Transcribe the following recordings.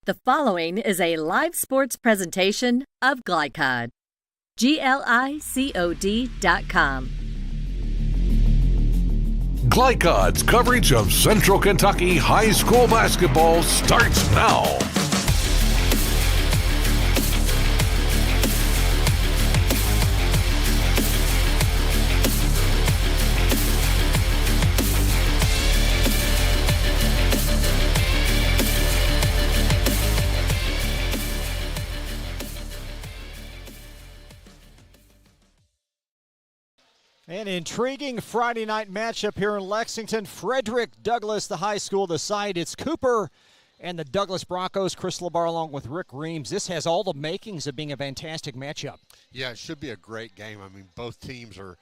The following is a live sports presentation of Glycod. GLICOD.com. Glycod's coverage of Central Kentucky high school basketball starts now. An intriguing Friday night matchup here in Lexington. Frederick, Douglas, the high school, the site. It's Cooper and the Douglas Broncos. Chris Labar along with Rick Reams. This has all the makings of being a fantastic matchup. Yeah, it should be a great game. I mean, both teams are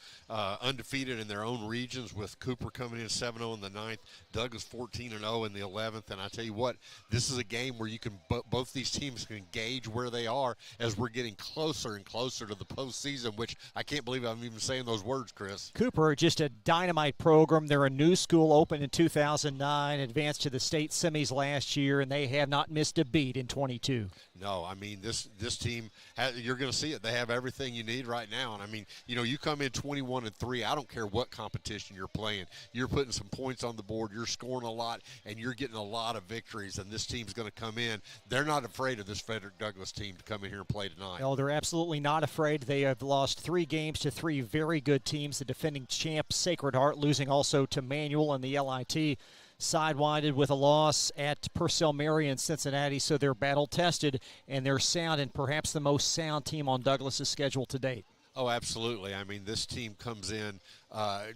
undefeated in their own regions, with Cooper coming in 7-0 in the 9th, Douglas 14-0 in the 11th. And I tell you what, this is a game where you can both these teams can gauge where they are as we're getting closer and closer to the postseason, which I can't believe I'm even saying those words, Chris. Cooper, just a dynamite program. They're a new school, opened in 2009, advanced to the state semis last year, and they have not missed a beat in 22. No, I mean, this team, you're going to see it. They have everything you need right now. And, I mean, you come in 21-3. I don't care what competition you're playing. You're putting some points on the board. You're scoring a lot, and you're getting a lot of victories. And this team's going to come in. They're not afraid of this Frederick Douglas team to come in here and play tonight. No, they're absolutely not afraid. They have lost 3 games to 3 very good teams. The defending champ, Sacred Heart, losing also to Manual and the LIT. Sidewinded with a loss at Purcell Mary in Cincinnati, so they're battle-tested, and they're sound, and perhaps the most sound team on Douglas's schedule to date. Oh, absolutely. I mean, this team comes in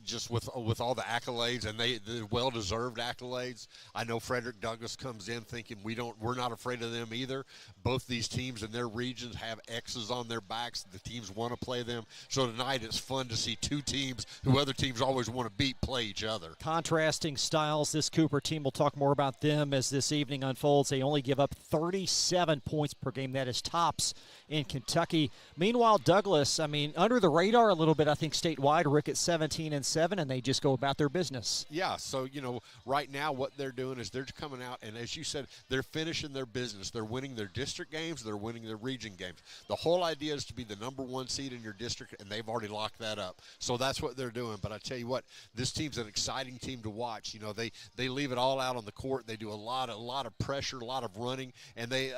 just with all the accolades, and the well-deserved accolades. I know Frederick Douglass comes in thinking we're not afraid of them either. Both these teams in their regions have X's on their backs. The teams want to play them. So tonight it's fun to see 2 teams who other teams always want to beat play each other. Contrasting styles. This Cooper team, we'll talk more about them as this evening unfolds. They only give up 37 points per game. That is tops in Kentucky. Meanwhile, Douglas, I mean, under the radar a little bit, I think statewide, Rick, at 17-7, and they just go about their business. Yeah, so, right now what they're doing is they're coming out, and as you said, they're finishing their business. They're winning their district games. They're winning their region games. The whole idea is to be the number 1 seed in your district, and they've already locked that up. So that's what they're doing. But I tell you what, this team's an exciting team to watch. They leave it all out on the court. They do a lot of pressure, a lot of running, and they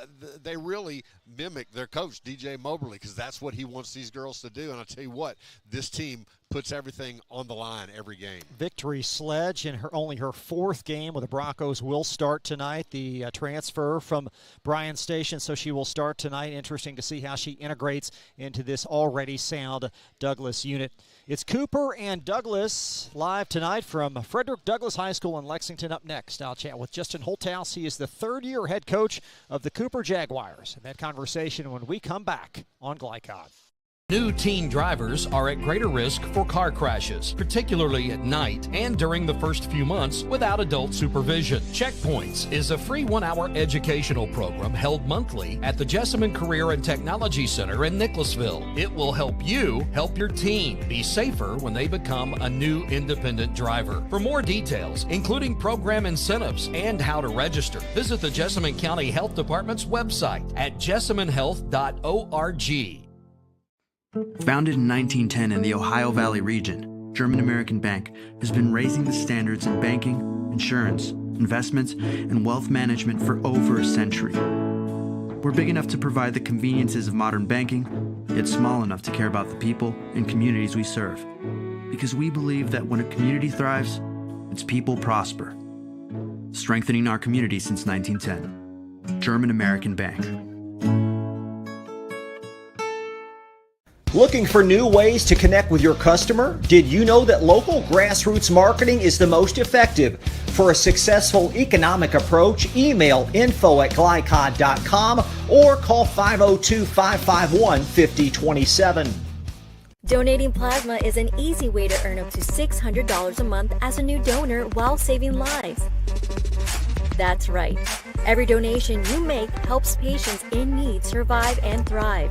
really mimic their coach, DJ Moberly, because that's what he wants these girls to do. And I tell you what, this team puts everything on the line every game. Victory Sledge in only her 4th game with the Broncos will start tonight. The transfer from Bryan Station, so she will start tonight. Interesting to see how she integrates into this already sound Douglas unit. It's Cooper and Douglas live tonight from Frederick Douglass High School in Lexington. Up next, I'll chat with Justin Holthouse. He is the 3rd-year head coach of the Cooper Jaguars. And that conversation when we come back on Glycod. New teen drivers are at greater risk for car crashes, particularly at night and during the first few months without adult supervision. Checkpoints is a free 1-hour educational program held monthly at the Jessamine Career and Technology Center in Nicholasville. It will help you help your teen be safer when they become a new independent driver. For more details, including program incentives and how to register, visit the Jessamine County Health Department's website at jessaminehealth.org. Founded in 1910 in the Ohio Valley region, German American Bank has been raising the standards in banking, insurance, investments, and wealth management for over a century. We're big enough to provide the conveniences of modern banking, yet small enough to care about the people and communities we serve. Because we believe that when a community thrives, its people prosper. Strengthening our community since 1910. German American Bank. Looking for new ways to connect with your customer? Did you know that local grassroots marketing is the most effective? For a successful economic approach, email info@glycod.com or call 502-551-5027. Donating plasma is an easy way to earn up to $600 a month as a new donor while saving lives. That's right. Every donation you make helps patients in need survive and thrive.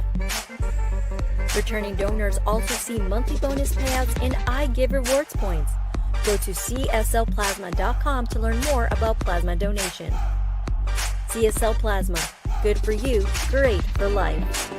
Returning donors also see monthly bonus payouts and I Give Rewards points. Go to cslplasma.com to learn more about plasma donation. CSL Plasma. Good for you, great for life.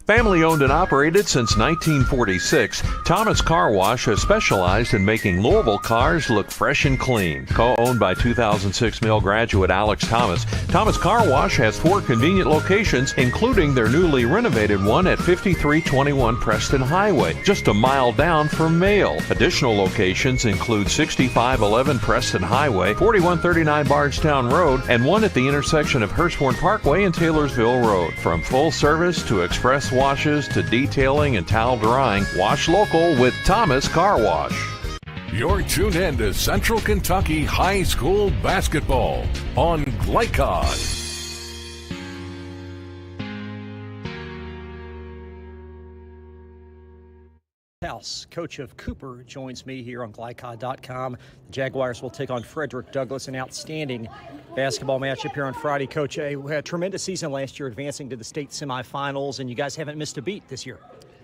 Family owned and operated since 1946, Thomas Car Wash has specialized in making Louisville cars look fresh and clean. Co-owned by 2006 Mill graduate Alex Thomas, Thomas Car Wash has 4 convenient locations, including their newly renovated one at 5321 Preston Highway, just a mile down from Mail. Additional locations include 6511 Preston Highway, 4139 Bardstown Road, and one at the intersection of Hurstbourne Parkway and Taylorsville Road. From full service to express washes to detailing and towel drying, wash local with Thomas Car Wash. You're tuned in to Central Kentucky High School Basketball on Glycod. House, coach of Cooper, joins me here on Glycod.com. The Jaguars will take on Frederick Douglass, an outstanding basketball matchup here on Friday. Coach, we had a tremendous season last year, advancing to the state semifinals, and you guys haven't missed a beat this year.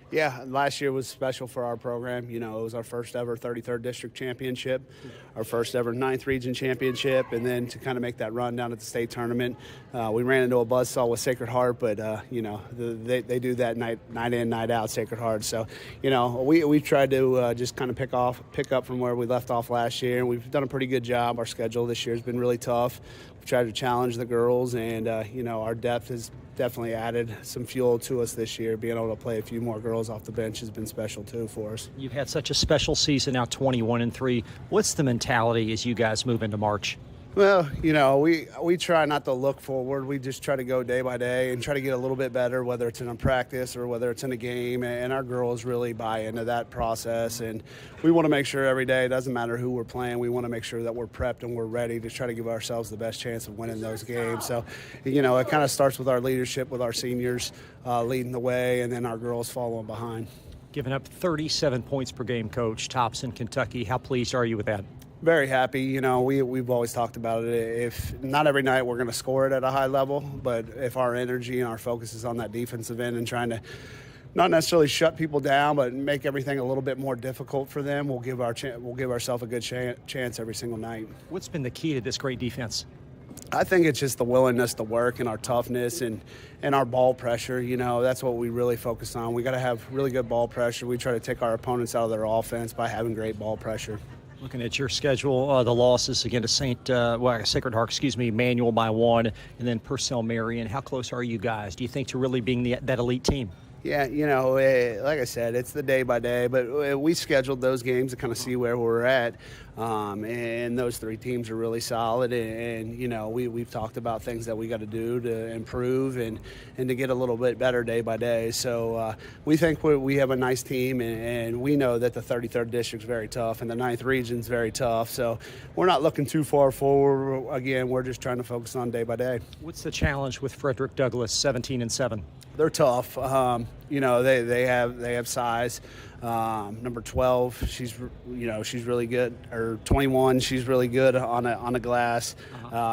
Yeah, last year was special for our program. You know, it was our first ever 33rd District Championship, our first ever 9th Region Championship, and then to kind of make that run down at the state tournament. We ran into a buzzsaw with Sacred Heart, but, you know, they do that night in, night out, Sacred Heart. So, you know, we tried to just kind of pick up from where we left off last year, and we've done a pretty good job. Our schedule this year has been really tough. We tried to challenge the girls, and, you know, our depth has definitely added some fuel to us this year. Being able to play a few more girls off the bench has been special too for us. You've had such a special season now, 21-3. What's the mentality as you guys move into March? Well, you know, we try not to look forward. We just try to go day by day and try to get a little bit better, whether it's in a practice or whether it's in a game. And our girls really buy into that process. And we want to make sure every day, it doesn't matter who we're playing, we want to make sure that we're prepped and we're ready to try to give ourselves the best chance of winning those games. So, you know, it kind of starts with our leadership, with our seniors leading the way, and then our girls following behind. Giving up 37 points per game, Coach, tops in Kentucky. How pleased are you with that? Very happy. You know, we've always talked about it. If not every night we're going to score it at a high level, but if our energy and our focus is on that defensive end and trying to not necessarily shut people down, but make everything a little bit more difficult for them, we'll give ourselves a good chance every single night. What's been the key to this great defense? I think it's just the willingness to work and our toughness and our ball pressure. You know, that's what we really focus on. We got to have really good ball pressure. We try to take our opponents out of their offense by having great ball pressure. Looking at your schedule, the losses again to Sacred Heart, Manual by 1, and then Purcell Marion. How close are you guys, do you think, to really being that elite team? Yeah, you know, like I said, it's the day by day, but we scheduled those games to kind of see where we're at. And those 3 teams are really solid, and you know, we've talked about things that we got to do to improve and to get a little bit better day by day. So we think we have a nice team, and we know that the 33rd District's very tough and the 9th Region's very tough. So we're not looking too far forward. Again, we're just trying to focus on day by day. What's the challenge with Frederick Douglass, 17-7? They're tough. You know, they have size. Number 12, she's really good. Or 21, she's really good on a glass.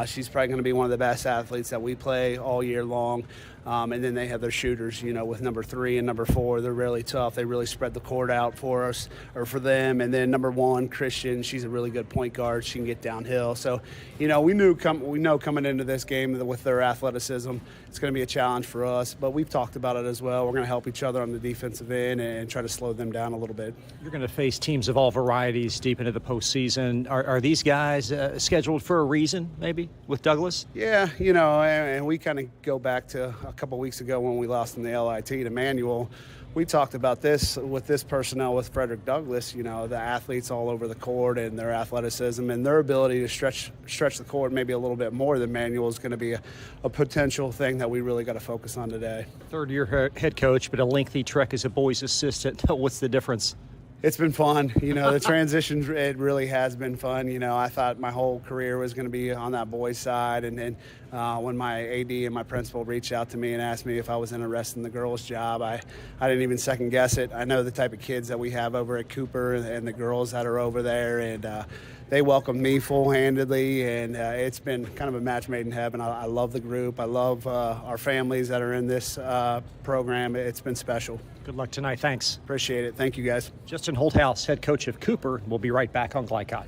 She's probably going to be one of the best athletes that we play all year long. And then they have their shooters, you know, with number 3 and number 4. They're really tough. They really spread the court out for us, or for them. And then number 1, Christian, she's a really good point guard. She can get downhill. So, you know, we know coming into this game with their athleticism, it's going to be a challenge for us. But we've talked about it as well. We're going to help each other on the defensive end and try to slow them down a little bit. You're going to face teams of all varieties deep into the postseason. Are these guys scheduled for a reason, maybe, with Douglass? Yeah, you know, and we kind of go back to a couple weeks ago when we lost in the LIT to Manual. We talked about this with this personnel with Frederick Douglass, you know, the athletes all over the court and their athleticism and their ability to stretch the court maybe a little bit more than Manual is going to be a potential thing that we really got to focus on today. Third-year head coach, but a lengthy trek as a boys assistant. What's the difference? It's been fun. You know, the transition, it really has been fun. You know, I thought my whole career was going to be on that boys' side. And then when my AD and my principal reached out to me and asked me if I was interested in the girls' job, I didn't even second guess it. I know the type of kids that we have over at Cooper and the girls that are over there. And they welcomed me full-handedly, and it's been kind of a match made in heaven. I love the group. I love our families that are in this program. It's been special. Good luck tonight. Thanks. Appreciate it. Thank you, guys. Justin Holthouse, head coach of Cooper. We'll be right back on Glycod.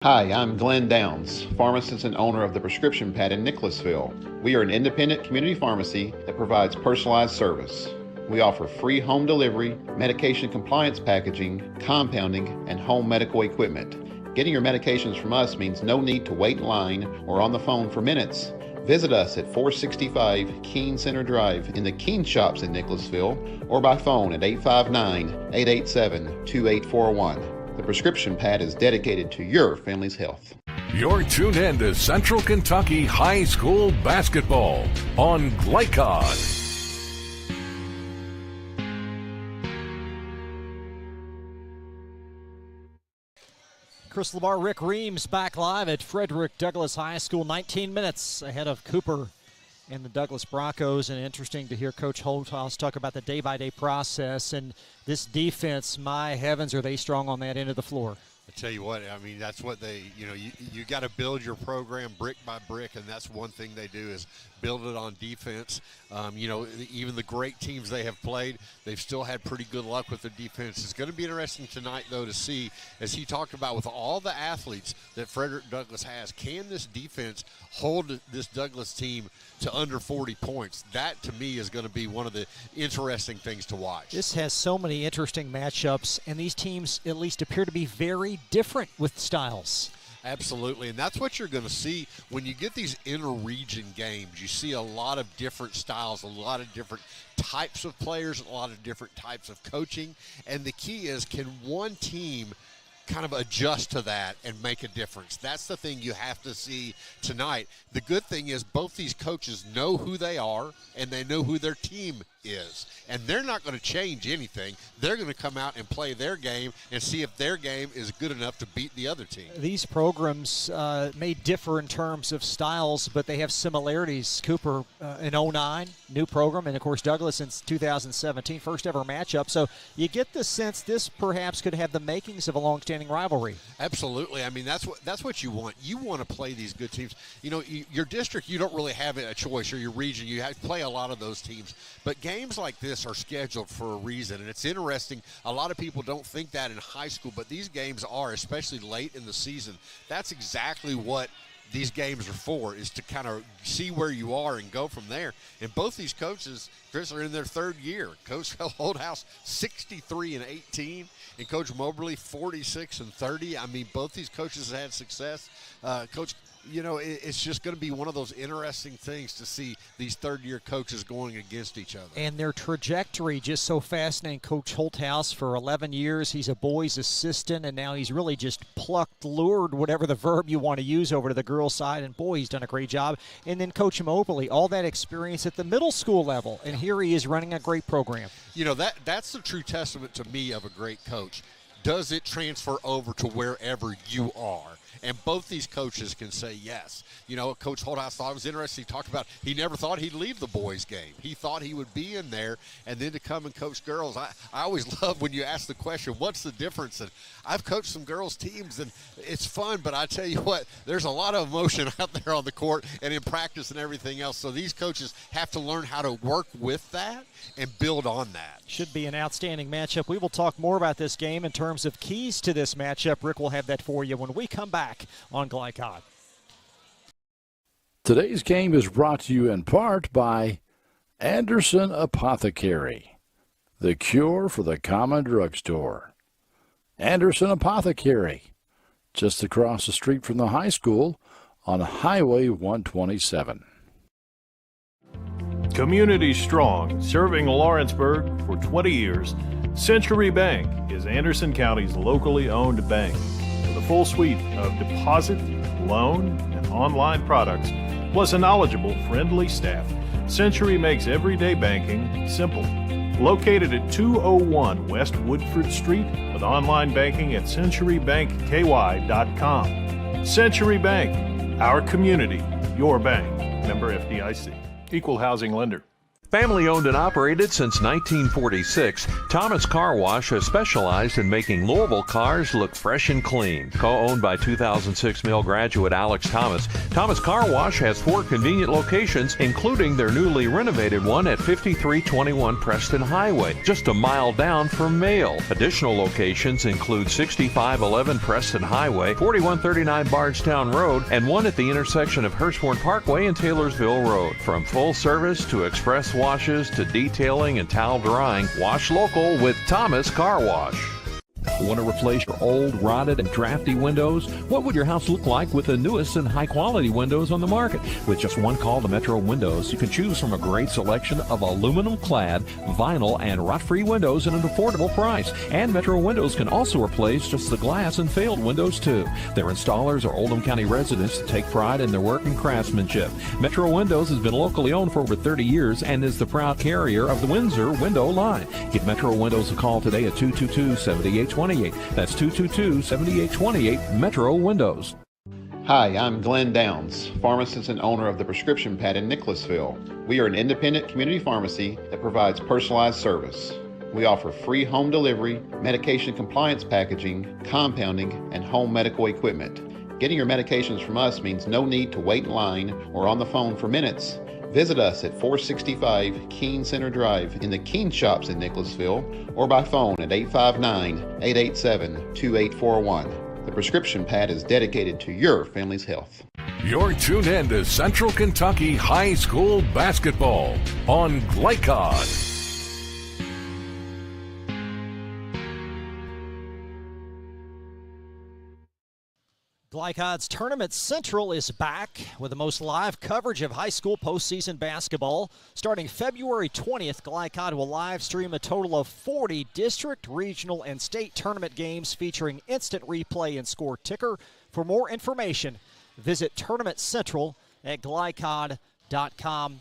Hi, I'm Glenn Downs, pharmacist and owner of the Prescription Pad in Nicholasville. We are an independent community pharmacy that provides personalized service. We offer free home delivery, medication compliance packaging, compounding, and home medical equipment. Getting your medications from us means no need to wait in line or on the phone for minutes. Visit us at 465 Keene Center Drive in the Keene Shops in Nicholasville or by phone at 859-887-2841. The Prescription Pad is dedicated to your family's health. You're tuned in to Central Kentucky High School Basketball on Glycod. Chris Labar, Rick Reams back live at Frederick Douglass High School, 19 minutes ahead of Cooper and the Douglas Broncos. And interesting to hear Coach Holthaus talk about the day-by-day process and this defense. My heavens, are they strong on that end of the floor. I tell you what, I mean, that's what they, you got to build your program brick by brick, and that's one thing they do is build it on defense. Even the great teams they have played, they've still had pretty good luck with their defense. It's going to be interesting tonight, though, to see, as he talked about, with all the athletes that Frederick Douglass has, can this defense hold this Douglass team to under 40 points? That, to me, is going to be one of the interesting things to watch. This has so many interesting matchups, and these teams at least appear to be very different with styles. Absolutely, and that's what you're going to see when you get these inter-region games. You see a lot of different styles, a lot of different types of players, a lot of different types of coaching, and the key is, can one team kind of adjust to that and make a difference? That's the thing you have to see tonight. The good thing is both these coaches know who they are and they know who their team is, and they're not going to change anything. They're going to come out and play their game and see if their game is good enough to beat the other team. These programs may differ in terms of styles, but they have similarities. Cooper in 09, new program, and of course Douglas in 2017, first ever matchup. So you get the sense this perhaps could have the makings of a long-standing rivalry. Absolutely. I mean, that's what you want. You want to play these good teams. Your district, you don't really have a choice, or your region, you have to play a lot of those teams. But games like this are scheduled for a reason, and it's interesting. A lot of people don't think that in high school, but these games are, especially late in the season. That's exactly what these games are for, is to kind of see where you are and go from there. And both these coaches, Chris, are in their third year. Coach Holthaus, 63-18, and Coach Moberly, 46-30. I mean, both these coaches have had success. Coach, it's just going to be one of those interesting things to see these third-year coaches going against each other. And their trajectory just so fascinating. Coach Holthaus, for 11 years, he's a boys' assistant, and now he's really just lured, whatever the verb you want to use, over to the girls' side. And, boy, he's done a great job. And then Coach Moberly, all that experience at the middle school level, and here he is running a great program. That's the true testament to me of a great coach. Does it transfer over to wherever you are? And both these coaches can say yes. Coach Holthaus thought it was interesting. He talked about he never thought he'd leave the boys' game. He thought he would be in there, and then to come and coach girls. I always love when you ask the question, what's the difference? And I've coached some girls' teams, and it's fun, but I tell you what, there's a lot of emotion out there on the court and in practice and everything else. So these coaches have to learn how to work with that and build on that. Should be an outstanding matchup. We will talk more about this game in terms of keys to this matchup. Rick will have that for you when we come back on Glycod. Today's game is brought to you in part by Anderson Apothecary, the cure for the common drugstore. Anderson Apothecary, just across the street from the high school on Highway 127. Community strong, serving Lawrenceburg for 20 years, Century Bank is Anderson County's locally owned bank. With a full suite of deposit, loan, and online products, plus a knowledgeable, friendly staff, Century makes everyday banking simple. Located at 201 West Woodford Street, with online banking at centurybankky.com. Century Bank, our community, your bank. Member FDIC. Equal housing lender. Family owned and operated since 1946, Thomas Car Wash has specialized in making Louisville cars look fresh and clean. Co-owned by 2006 Mill graduate Alex Thomas, Thomas Car Wash has 4 convenient locations, including their newly renovated one at 5321 Preston Highway, just a mile down from Mail. Additional locations include 6511 Preston Highway, 4139 Bardstown Road, and one at the intersection of Hurstbourne Parkway and Taylorsville Road. From full service to express washes to detailing and towel drying, wash local with Thomas Car Wash. Want to replace your old, rotted, and drafty windows? What would your house look like with the newest and high-quality windows on the market? With just one call to Metro Windows, you can choose from a great selection of aluminum-clad, vinyl, and rot-free windows at an affordable price. And Metro Windows can also replace just the glass and failed windows, too. Their installers are Oldham County residents that take pride in their work and craftsmanship. Metro Windows has been locally owned for over 30 years and is the proud carrier of the Windsor window line. Give Metro Windows a call today at 222-7828. That's 222-7828 Metro Windows. Hi, I'm Glenn Downs, pharmacist and owner of the Prescription Pad in Nicholasville. We are an independent community pharmacy that provides personalized service. We offer free home delivery, medication compliance packaging, compounding, and home medical equipment. Getting your medications from us means no need to wait in line or on the phone for minutes. Visit us at 465 Keene Center Drive in the Keene Shops in Nicholasville or by phone at 859-887-2841. The Prescription Pad is dedicated to your family's health. You're tuned in to Central Kentucky High School Basketball on Glycod. Glycod's Tournament Central is back with the most live coverage of high school postseason basketball. Starting February 20th, Glycod will live stream a total of 40 district, regional, and state tournament games featuring instant replay and score ticker. For more information, visit Tournament Central at glycod.com.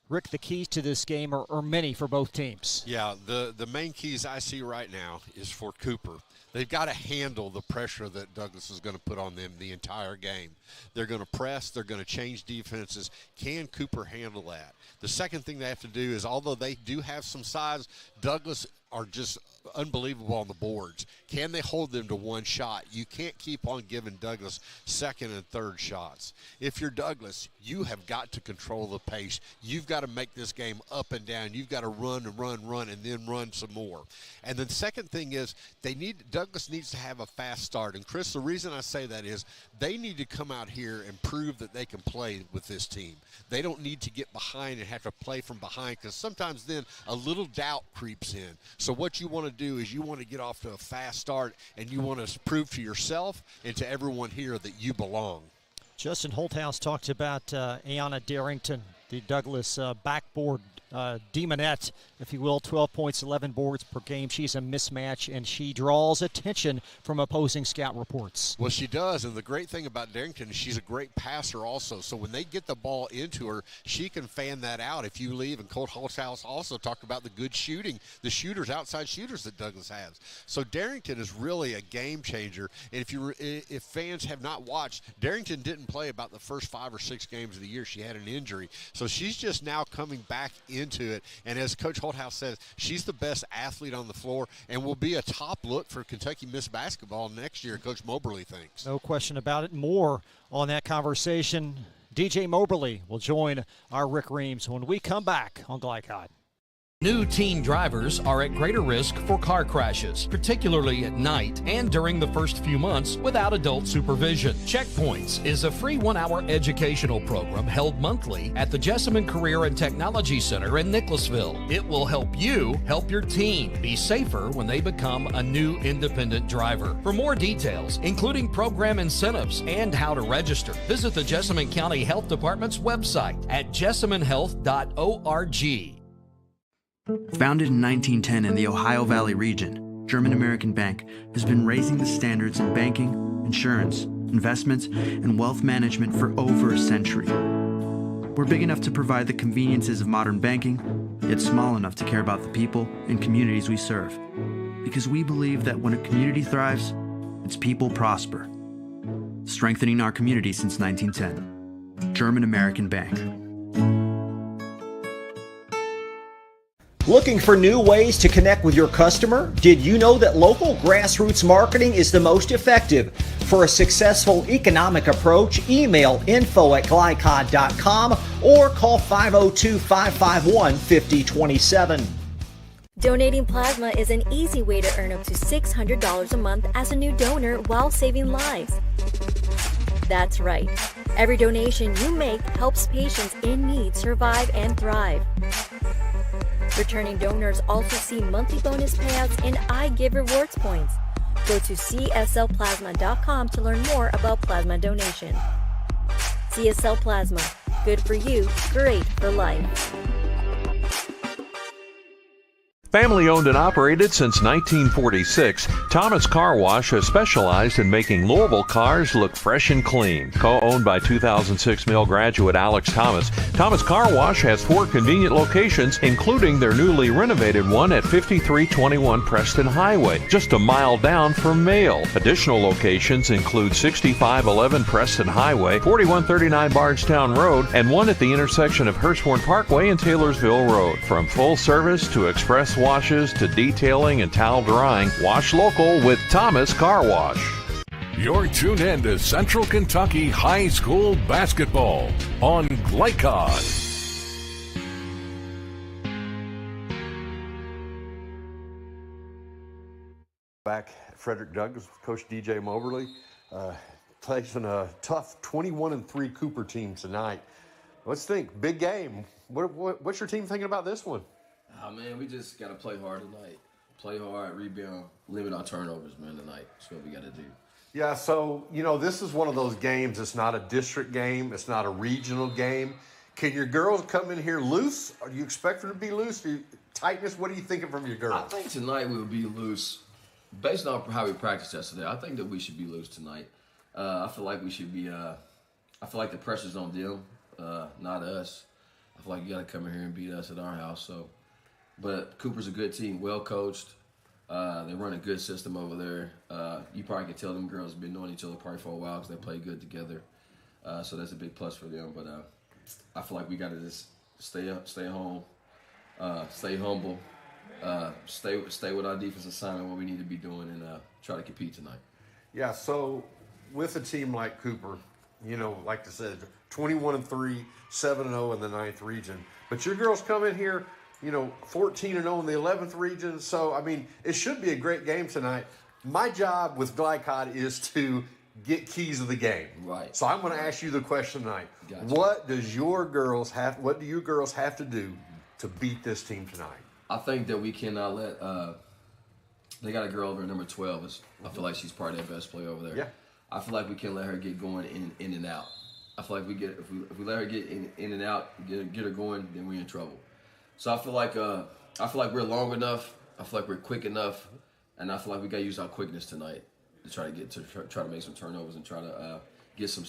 Rick, the keys to this game are many for both teams. Yeah, the main keys I see right now is for Cooper. They've got to handle the pressure that Douglas is going to put on them the entire game. They're going to press. They're going to change defenses. Can Cooper handle that? The second thing they have to do is, although they do have some size, Douglas are just unbelievable on the boards. Can they hold them to one shot? You can't keep on giving Douglas second and third shots. If you're Douglas, you have got to control the pace. You've got to make this game up and down. You've got to run and run, and then run some more. And the second thing is Douglas needs to have a fast start. And, Chris, the reason I say that is they need to come out here and prove that they can play with this team. They don't need to get behind and have to play from behind, because sometimes then a little doubt creeps in. So what you want to do is you want to get off to a fast start, and you want to prove to yourself and to everyone here that you belong. Justin Holthouse talked about Ayanna Darrington, the Douglas backboard demonette, if you will, 12 points, 11 boards per game. She's a mismatch, and she draws attention from opposing scout reports. Well, she does, and the great thing about Darrington is she's a great passer also. So when they get the ball into her, she can fan that out if you leave. And Colt Holthouse also talked about the good shooting, the shooters, outside shooters that Douglas has. So Darrington is really a game changer. And if fans have not watched, Darrington didn't play about the first 5 or 6 games of the year. She had an injury. So she's just now coming back into it. And as Coach Holthouse says, she's the best athlete on the floor and will be a top look for Kentucky Miss Basketball next year, Coach Moberly thinks. No question about it. More on that conversation. DJ Moberly will join our Rick Reams when we come back on Glycod. New teen drivers are at greater risk for car crashes, particularly at night and during the first few months without adult supervision. Checkpoints is a free 1-hour educational program held monthly at the Jessamine Career and Technology Center in Nicholasville. It will help you help your teen be safer when they become a new independent driver. For more details, including program incentives and how to register, visit the Jessamine County Health Department's website at jessaminehealth.org. Founded in 1910 in the Ohio Valley region, German American Bank has been raising the standards in banking, insurance, investments, and wealth management for over a century. We're big enough to provide the conveniences of modern banking, yet small enough to care about the people and communities we serve. Because we believe that when a community thrives, its people prosper. Strengthening our community since 1910. German American Bank. Looking for new ways to connect with your customer? Did you know that local grassroots marketing is the most effective? For a successful economic approach, email info@glycod.com or call 502-551-5027. Donating plasma is an easy way to earn up to $600 a month as a new donor while saving lives. That's right. Every donation you make helps patients in need survive and thrive. Returning donors also see monthly bonus payouts and I Give rewards points. Go to cslplasma.com to learn more about plasma donation. CSL Plasma. Good for you, great for life. Family owned and operated since 1946, Thomas Car Wash has specialized in making Louisville cars look fresh and clean. Co-owned by 2006 Mill graduate Alex Thomas, Thomas Car Wash has 4 convenient locations, including their newly renovated one at 5321 Preston Highway, just a mile down from Mail. Additional locations include 6511 Preston Highway, 4139 Bardstown Road, and one at the intersection of Hurstbourne Parkway and Taylorsville Road. From full service to express washes to detailing and towel drying, wash local with Thomas Car Wash. You're tuned in to Central Kentucky High School Basketball on Glycod. Back at Frederick Douglass with Coach DJ Moberly, facing a tough 21-3 Cooper team tonight. Let's think, big game. What's your team thinking about this one? Oh, man, we just got to play hard tonight. Play hard, rebound, limit our turnovers, man, tonight. That's what we got to do. Yeah, so, this is one of those games. It's not a district game. It's not a regional game. Can your girls come in here loose? Or do you expect them to be loose? Tightness? What are you thinking from your girls? I think tonight we'll be loose. Based on how we practiced yesterday, I think that we should be loose tonight. I feel like we should be I feel like the pressure's on them, not us. I feel like you got to come in here and beat us at our house, so. But Cooper's a good team, well coached. They run a good system over there. You probably can tell them girls have been knowing each other probably for a while because they play good together. So that's a big plus for them. But I feel like we got to just stay home, stay humble, stay with our defensive assignment, what we need to be doing, and try to compete tonight. Yeah, so with a team like Cooper, like I said, 21-3, 7-0 in the 9th region. But your girls come in here, 14-0 in the 11th region. So, it should be a great game tonight. My job with Glycod is to get keys of the game. Right. So I'm going to ask you the question tonight. Gotcha. What do your girls have to do to beat this team tonight? I think that we cannot let they got a girl over at number 12. I feel like she's probably their best player over there. Yeah. I feel like we can't let her get going in and out. I feel like if we let her get in and out, get her going, then we're in trouble. So I feel like we're long enough. I feel like we're quick enough, and I feel like we got to use our quickness tonight to try to make some turnovers and try to get some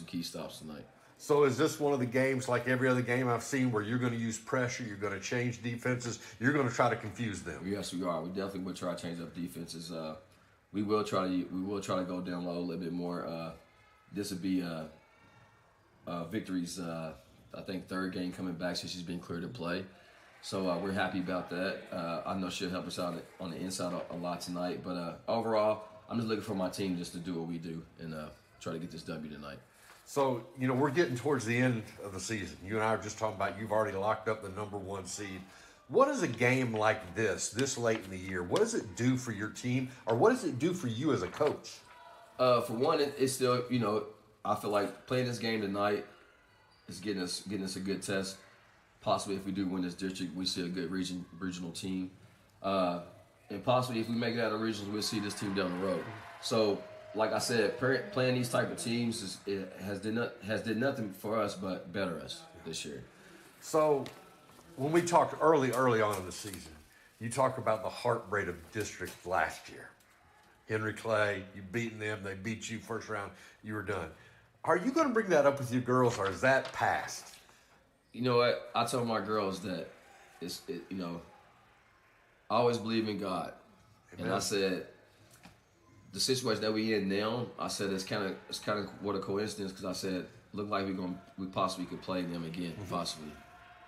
key stops tonight. So is this one of the games like every other game I've seen where you're going to use pressure, you're going to change defenses, you're going to try to confuse them? Yes, we are. We definitely will try to change up defenses. We will try to go down low a little bit more. This would be Victory's I think 3rd game coming back since she's been cleared to play. So we're happy about that. I know she'll help us out on the inside a lot tonight. But overall, I'm just looking for my team just to do what we do and try to get this W tonight. So, we're getting towards the end of the season. You and I were just talking about you've already locked up the number 1 seed. What is a game like this late in the year, what does it do for your team, or what does it do for you as a coach? For one, it's still, I feel like playing this game tonight is getting us a good test. Possibly if we do win this district, we see a good regional team. And possibly if we make it out of regionals, we'll see this team down the road. So, like I said, playing these type of teams has did nothing for us but better us this year. So, when we talked early on in the season, you talk about the heartbreak of district last year. Henry Clay, you beaten them, they beat you first round, you were done. Are you going to bring that up with your girls, or is that past? You know what? I told my girls that I always believe in God. Amen. And I said, the situation that we in now, I said it's kind of what a coincidence, because I said, look like we possibly could play them again, possibly.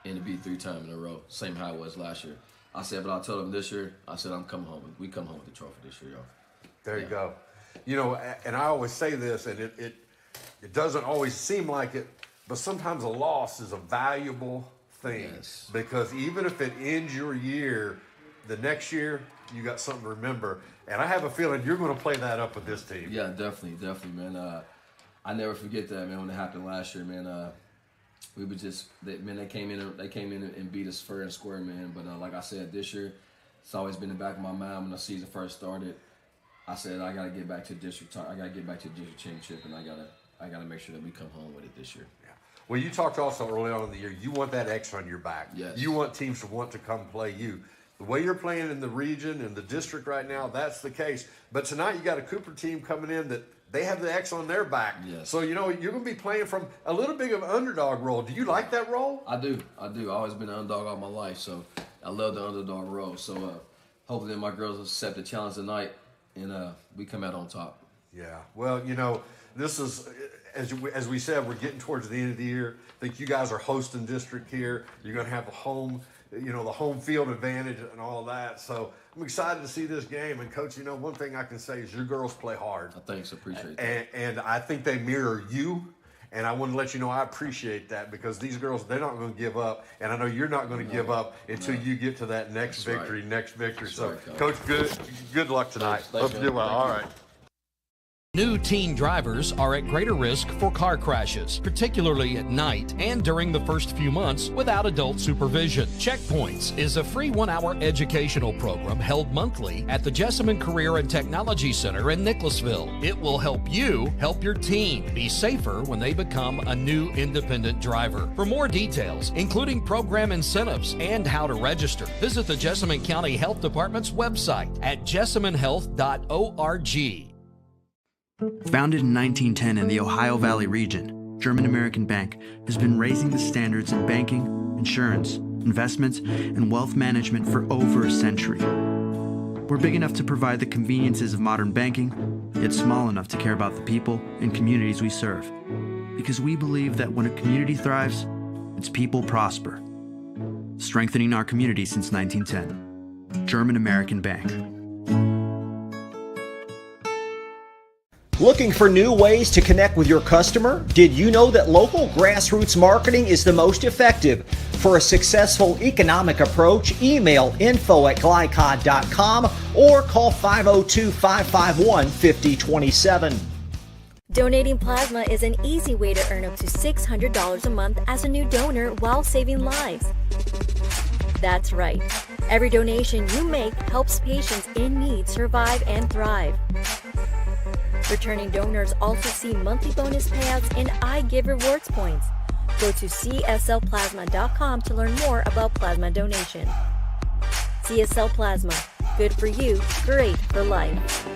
and to be 3 times in a row, same how it was last year. I said, but I told them this year, I said, I'm coming home. We come home with the trophy this year, y'all. There you go. You know, and I always say this, and it doesn't always seem like it, but sometimes a loss is a valuable thing. Yes. Because even if it ends your year, the next year, you got something to remember. And I have a feeling you're going to play that up with this team. Yeah, definitely, man. I never forget that, man, when it happened last year, man. We were just, they came in and beat us fair and square, man. But like I said, this year, it's always been in the back of my mind when the season first started. I said I gotta get back to district. I gotta get back to the district championship, and I gotta make sure that we come home with it this year. Yeah. Well, you talked also early on in the year. You want that X on your back. Yes. You want teams to want to come play you. The way you're playing in the region and the district right now, that's the case. But tonight you got a Cooper team coming in that they have the X on their back. Yes. So, you know, you're going to be playing from a little bit of an underdog role. Do you like that role? I do. I've always been an underdog all my life, so I love the underdog role. So hopefully my girls will accept the challenge tonight, and we come out on top. Yeah. Well, you know, this is, as we said, we're getting towards the end of the year. I think you guys are hosting district here. You're going to have a home, you know, the home field advantage and all that. So I'm excited to see this game. And, Coach, you know, one thing I can say is your girls play hard. Thanks. Appreciate that. And I think they mirror you. And I want to let you know I appreciate that because these girls, they're not going to give up. And I know you're not going to give up until you get to that next victory. That's so, right, Coach, good luck tonight. Thanks, Hope you do well. All right. New teen drivers are at greater risk for car crashes, particularly at night and during the first few months without adult supervision. Checkpoints is a free 1-hour educational program held monthly at the Jessamine Career and Technology Center in Nicholasville. It will help you help your teen be safer when they become a new independent driver. For more details, including program incentives and how to register, visit the Jessamine County Health Department's website at jessaminehealth.org. Founded in 1910 in the Ohio Valley region, German American Bank has been raising the standards in banking, insurance, investments, and wealth management for over a century. We're big enough to provide the conveniences of modern banking, yet small enough to care about the people and communities we serve. Because we believe that when a community thrives, its people prosper. Strengthening our community since 1910. German American Bank. Looking for new ways to connect with your customer? Did you know that local grassroots marketing is the most effective? For a successful economic approach, email info@glycod.com or call 502-551-5027. Donating plasma is an easy way to earn up to $600 a month as a new donor while saving lives. That's right. Every donation you make helps patients in need survive and thrive. Returning donors also see monthly bonus payouts and I Give rewards points. Go to cslplasma.com to learn more about plasma donation. CSL Plasma. Good for you, great for life.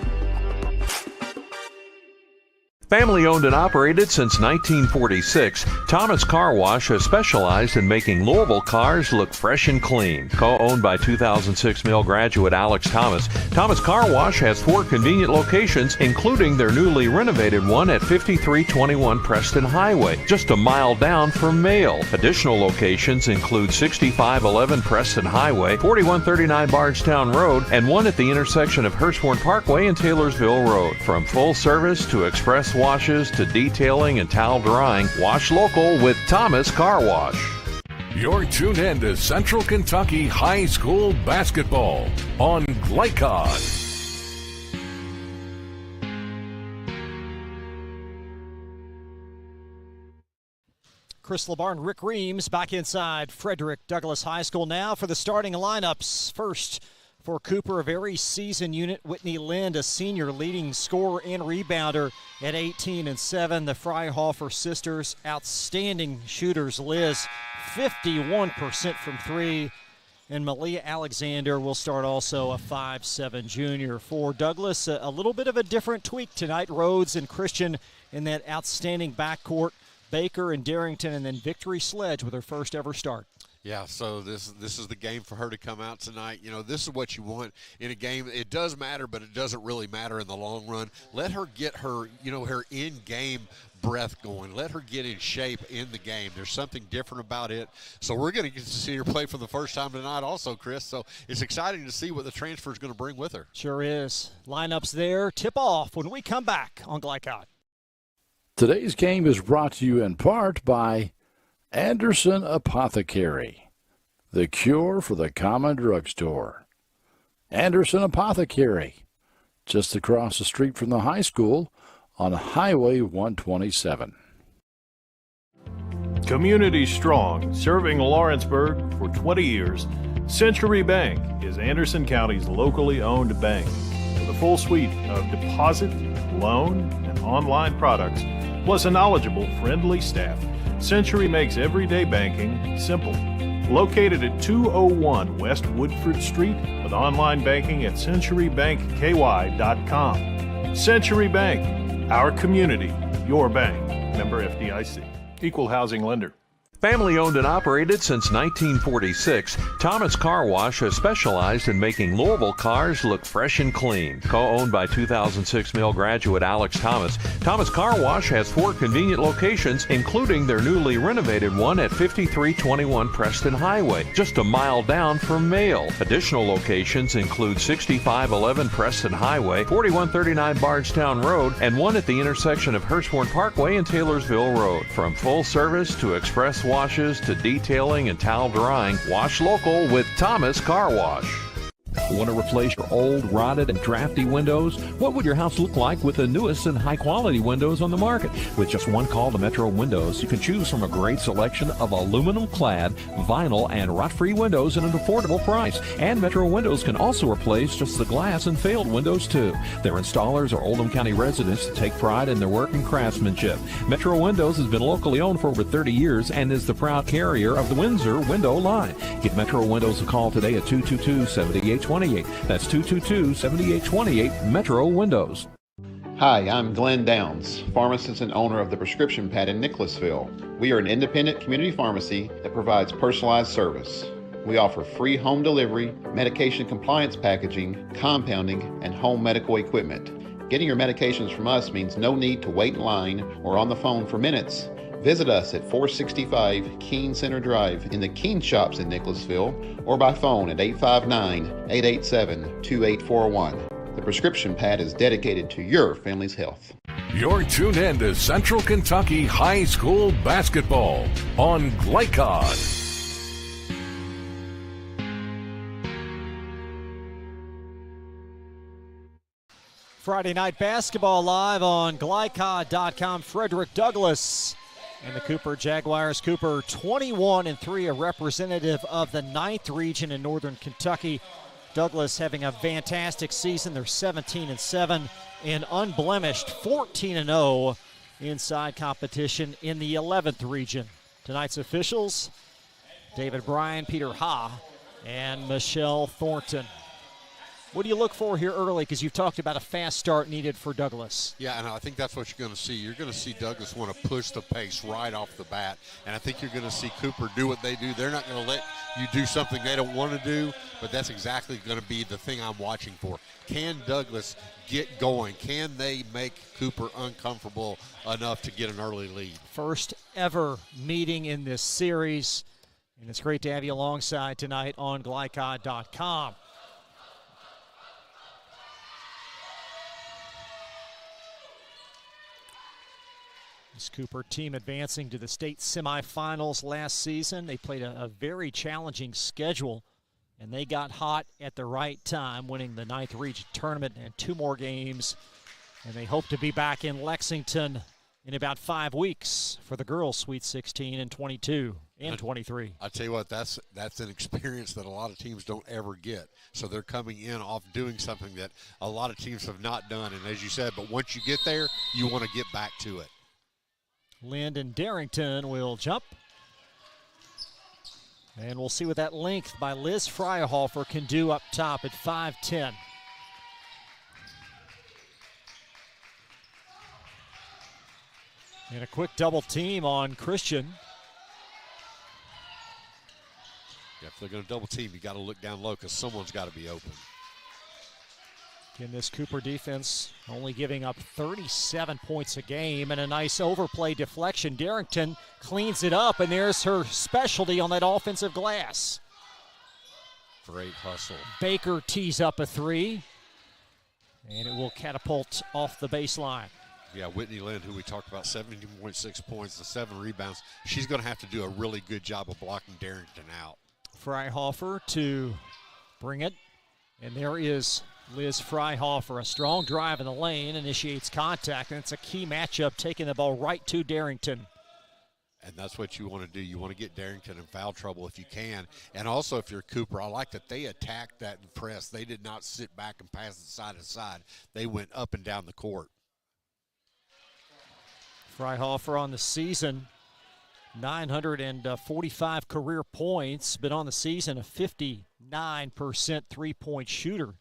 Family owned and operated since 1946, Thomas Car Wash has specialized in making Louisville cars look fresh and clean. Co-owned by 2006 Mill graduate Alex Thomas, Thomas Car Wash has 4 convenient locations, including their newly renovated one at 5321 Preston Highway, just a mile down from Mail. Additional locations include 6511 Preston Highway, 4139 Bardstown Road, and one at the intersection of Hurstbourne Parkway and Taylorsville Road. From full service to express washes to detailing and towel drying, wash local with Thomas Car Wash. You're tuned in to Central Kentucky High School Basketball on Glycod. Chris LeBar and Rick Reams back inside Frederick Douglass High School now for the starting lineups. First, for Cooper, a very seasoned unit, Whitney Lind, a senior leading scorer and rebounder at 18 and 7. The Freihofer sisters, outstanding shooters. Liz, 51% from 3. And Malia Alexander will start also, a 5'7 junior. For Douglas, a little bit of a different tweak tonight. Rhodes and Christian in that outstanding backcourt. Baker and Darrington, and then Victory Sledge with her first ever start. Yeah, so this is the game for her to come out tonight. You know, this is what you want in a game. It does matter, but it doesn't really matter in the long run. Let her get her, you know, her in-game breath going. Let her get in shape in the game. There's something different about it. So we're going to get to see her play for the first time tonight also, Chris. So it's exciting to see what the transfer is going to bring with her. Sure is. Lineups there. Tip off when we come back on Glycod. Today's game is brought to you in part by Anderson Apothecary, the cure for the common drugstore. Anderson Apothecary, just across the street from the high school on Highway 127. Community strong, serving Lawrenceburg for 20 years, Century Bank is Anderson County's locally owned bank. With a full suite of deposit, loan, and online products, plus a knowledgeable, friendly staff, Century makes everyday banking simple. Located at 201 West Woodford Street with online banking at centurybankky.com. Century Bank, our community, your bank. Member FDIC. Equal housing lender. Family owned and operated since 1946, Thomas Car Wash has specialized in making Louisville cars look fresh and clean. Co-owned by 2006 Mill graduate Alex Thomas, Thomas Car Wash has 4 convenient locations, including their newly renovated one at 5321 Preston Highway, just a mile down from Mail. Additional locations include 6511 Preston Highway, 4139 Bardstown Road, and one at the intersection of Hurstbourne Parkway and Taylorsville Road. From full service to express washes to detailing and towel drying, wash local with Thomas Car Wash. Want to replace your old, rotted, and drafty windows? What would your house look like with the newest and high-quality windows on the market? With just one call to Metro Windows, you can choose from a great selection of aluminum-clad, vinyl, and rot-free windows at an affordable price. And Metro Windows can also replace just the glass and failed windows, too. Their installers are Oldham County residents that take pride in their work and craftsmanship. Metro Windows has been locally owned for over 30 years and is the proud carrier of the Windsor window line. Give Metro Windows a call today at 222-7828. That's 222-7828, Metro Windows. Hi, I'm Glenn Downs, pharmacist and owner of the Prescription Pad in Nicholasville. We are an independent community pharmacy that provides personalized service. We offer free home delivery, medication compliance packaging, compounding, and home medical equipment. Getting your medications from us means no need to wait in line or on the phone for minutes. Visit us at 465 Keene Center Drive in the Keene Shops in Nicholasville or by phone at 859-887-2841. The Prescription Pad is dedicated to your family's health. You're tuned in to Central Kentucky High School Basketball on Glycod. Friday night basketball live on Glycod.com. Frederick Douglass and the Cooper Jaguars. Cooper 21-3, a representative of the 9th region in Northern Kentucky. Douglass having a fantastic season. They're 17-7 and unblemished 14-0 inside competition in the 11th region. Tonight's officials, David Bryan, Peter Ha, and Michelle Thornton. What do you look for here early? Because you've talked about a fast start needed for Douglass. Yeah, and I think that's what you're going to see. You're going to see Douglass want to push the pace right off the bat, and I think you're going to see Cooper do what they do. They're not going to let you do something they don't want to do, but that's exactly going to be the thing I'm watching for. Can Douglass get going? Can they make Cooper uncomfortable enough to get an early lead? First ever meeting in this series, and it's great to have you alongside tonight on Glycod.com. This Cooper team advancing to the state semifinals last season. They played a very challenging schedule, and they got hot at the right time, winning the 9th region tournament and 2 more games. And they hope to be back in Lexington in about 5 weeks for the girls' Sweet 16 and 22 and 23. I tell you what, that's an experience that a lot of teams don't ever get. So they're coming in off doing something that a lot of teams have not done. And as you said, but once you get there, you want to get back to it. Landon Darrington will jump. And we'll see what that length by Liz Fryerhofer can do up top at 5'10". And a quick double team on Christian. Yeah, if they're going to double team, you got to look down low because someone's got to be open. In this Cooper defense, only giving up 37 points a game, and a nice overplay deflection. Darrington cleans it up, and there's her specialty on that offensive glass. Great hustle. Baker tees up a three, and it will catapult off the baseline. Yeah, Whitney Lind, who we talked about, 17.6 points and 7 rebounds. She's going to have to do a really good job of blocking Darrington out. Freihofer to bring it, and there is Liz Freihofer. A strong drive in the lane, initiates contact, and it's a key matchup, taking the ball right to Darrington. And that's what you want to do. You want to get Darrington in foul trouble if you can. And also, if you're Cooper, I like that they attacked that and pressed. They did not sit back and pass it side to side. They went up and down the court. Freihofer on the season, 945 career points, but on the season a 59% three-point shooter.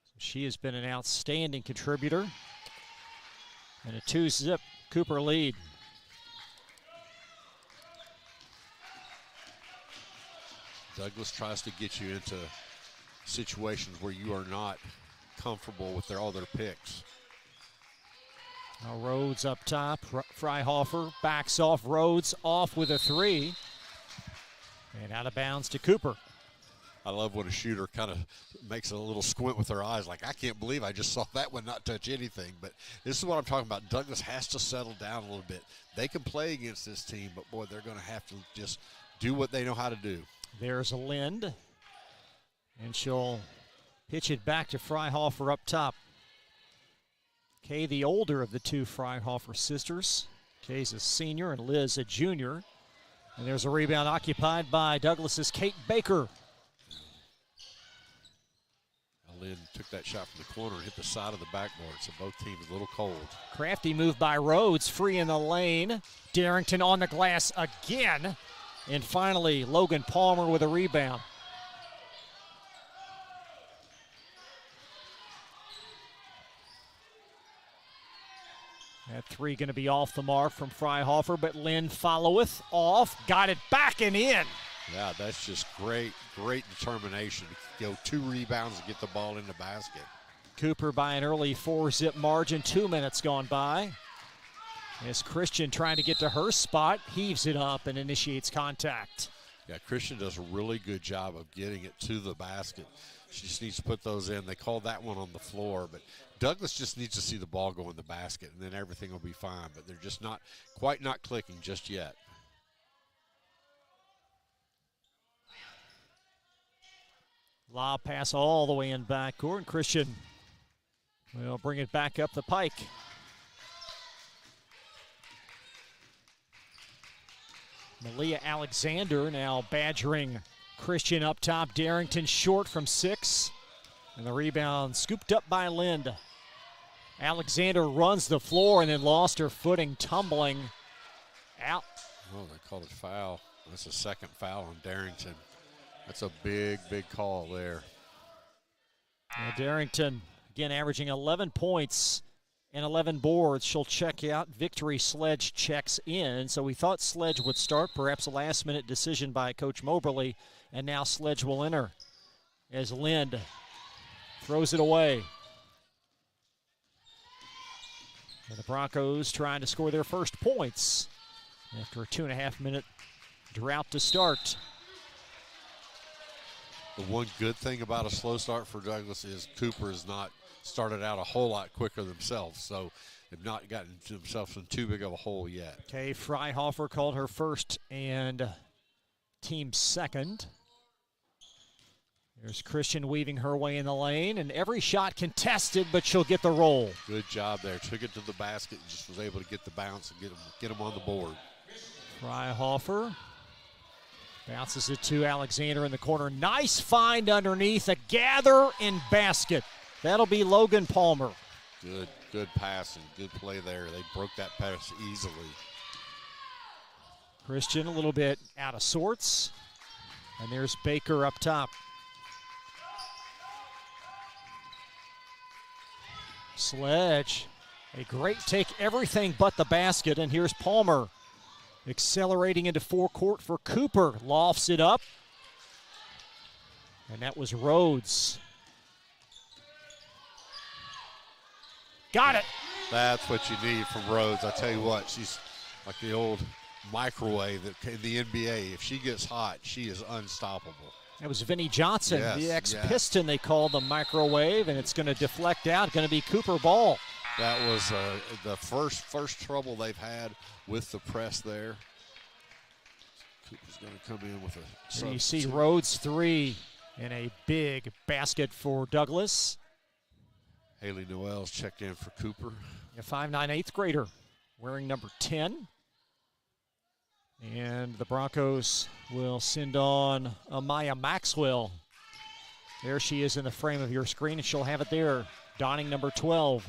So she has been an outstanding contributor. And a 2-zip Cooper lead. Douglas tries to get you into situations where you are not comfortable with all their picks. Now Rhodes up top. Freihofer backs off. Rhodes off with a three. And out of bounds to Cooper. I love when a shooter kind of makes a little squint with their eyes, like, I can't believe I just saw that one not touch anything. But this is what I'm talking about. Douglas has to settle down a little bit. They can play against this team, but, boy, they're going to have to just do what they know how to do. There's Lind. And she'll pitch it back to Freihofer up top. Kay, the older of the two Freihofer sisters. Kay's a senior and Liz a junior. And there's a rebound occupied by Douglas's Kate Baker. Lynn took that shot from the corner and hit the side of the backboard, so both teams a little cold. Crafty move by Rhodes, free in the lane. Darrington on the glass again. And finally, Logan Palmer with a rebound. That three going to be off the mark from Freihofer, but Lynn followeth off. Got it back and in. Yeah, that's just great determination to go 2 rebounds and get the ball in the basket. Cooper by an early 4-zip margin, 2 minutes gone by. As Christian trying to get to her spot, heaves it up and initiates contact. Yeah, Christian does a really good job of getting it to the basket. She just needs to put those in. They called that one on the floor, but Douglas just needs to see the ball go in the basket, and then everything will be fine. But they're just not clicking just yet. Lob pass all the way in backcourt. Christian will bring it back up the pike. Malia Alexander now badgering Christian up top. Darrington short from 6. And the rebound scooped up by Lind. Alexander runs the floor and then lost her footing, tumbling out. Oh, they called a foul. That's a second foul on Darrington. That's a big call there. Darrington, again, averaging 11 points and 11 boards. She'll check out. Victory Sledge checks in. So we thought Sledge would start, perhaps a last-minute decision by Coach Moberly, and now Sledge will enter as Lind throws it away. And the Broncos trying to score their first points after a 2.5-minute drought to start. The one good thing about a slow start for Douglas is Cooper has not started out a whole lot quicker themselves, so they've not gotten themselves in too big of a hole yet. Okay, Freihofer called her first and team second. There's Christian weaving her way in the lane, and every shot contested, but she'll get the roll. Good job there. Took it to the basket and just was able to get the bounce and get them on the board. Freihofer bounces it to Alexander in the corner. Nice find underneath, a gather and basket. That'll be Logan Palmer. Good pass and good play there. They broke that pass easily. Christian a little bit out of sorts. And there's Baker up top. Sledge, a great take, everything but the basket. And here's Palmer accelerating into forecourt for Cooper. Lofts it up. And that was Rhodes. Got it. That's what you need from Rhodes. I tell you what, she's like the old microwave in the NBA. If she gets hot, she is unstoppable. It was Vinnie Johnson, Yes, the ex-Piston they call the microwave, and it's going to deflect out. Going to be Cooper ball. That was the first trouble they've had with the press there. Cooper's going to come in with a. And you see Rhodes 3 in a big basket for Douglas. Haley Noel's checked in for Cooper. A 5'9", 8th grader wearing number 10. And the Broncos will send on Amaya Maxwell. There she is in the frame of your screen, and she'll have it there, donning number 12.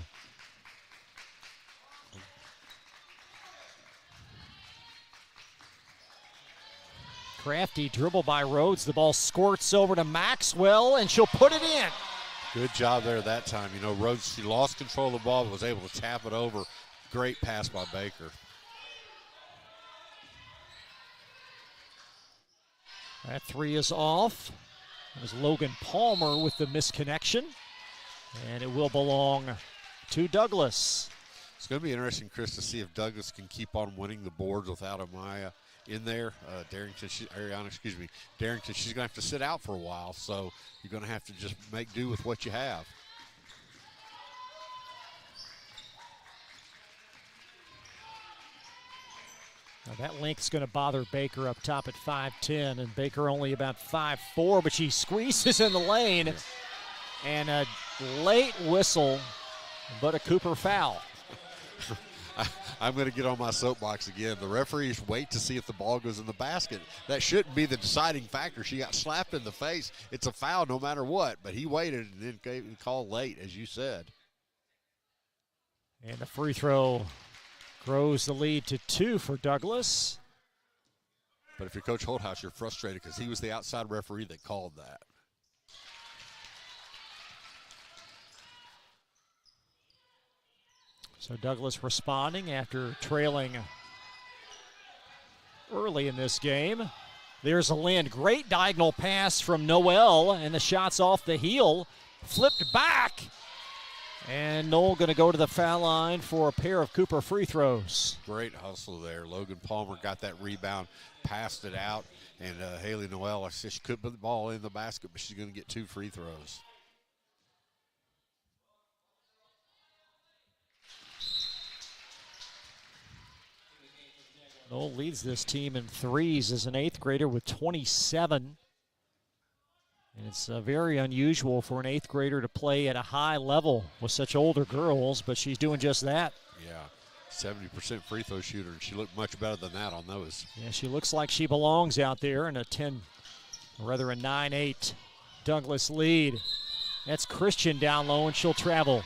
Crafty dribble by Rhodes. The ball squirts over to Maxwell, and she'll put it in. Good job there that time. You know, Rhodes, she lost control of the ball, but was able to tap it over. Great pass by Baker. That 3 is off. It was Logan Palmer with the misconnection, and it will belong to Douglas. It's going to be interesting, Chris, to see if Douglas can keep on winning the boards without Amaya in there. Darrington, she's going to have to sit out for a while, so you're going to have to just make do with what you have. Now that length's going to bother Baker up top at 5'10", and Baker only about 5'4", but she squeezes in the lane, and a late whistle, but a Cooper foul. I'm going to get on my soapbox again. The referees wait to see if the ball goes in the basket. That shouldn't be the deciding factor. She got slapped in the face. It's a foul no matter what, but he waited and then gave the call late, as you said. And the free throw grows the lead to 2 for Douglas. But if you're Coach Holthouse, you're frustrated because he was the outside referee that called that. So Douglas responding after trailing early in this game. There's a Lind. Great diagonal pass from Noel, and the shot's off the heel. Flipped back. And Noel going to go to the foul line for a pair of Cooper free throws. Great hustle there. Logan Palmer got that rebound, passed it out, and Haley Noel, I said she couldn't put the ball in the basket, but she's going to get 2 free throws. Noel leads this team in threes as an 8th grader with 27. And it's very unusual for an 8th grader to play at a high level with such older girls, but she's doing just that. Yeah, 70% free throw shooter, and she looked much better than that on those. Yeah, she looks like she belongs out there in a 9-8 Douglas lead. That's Christian down low, and she'll travel.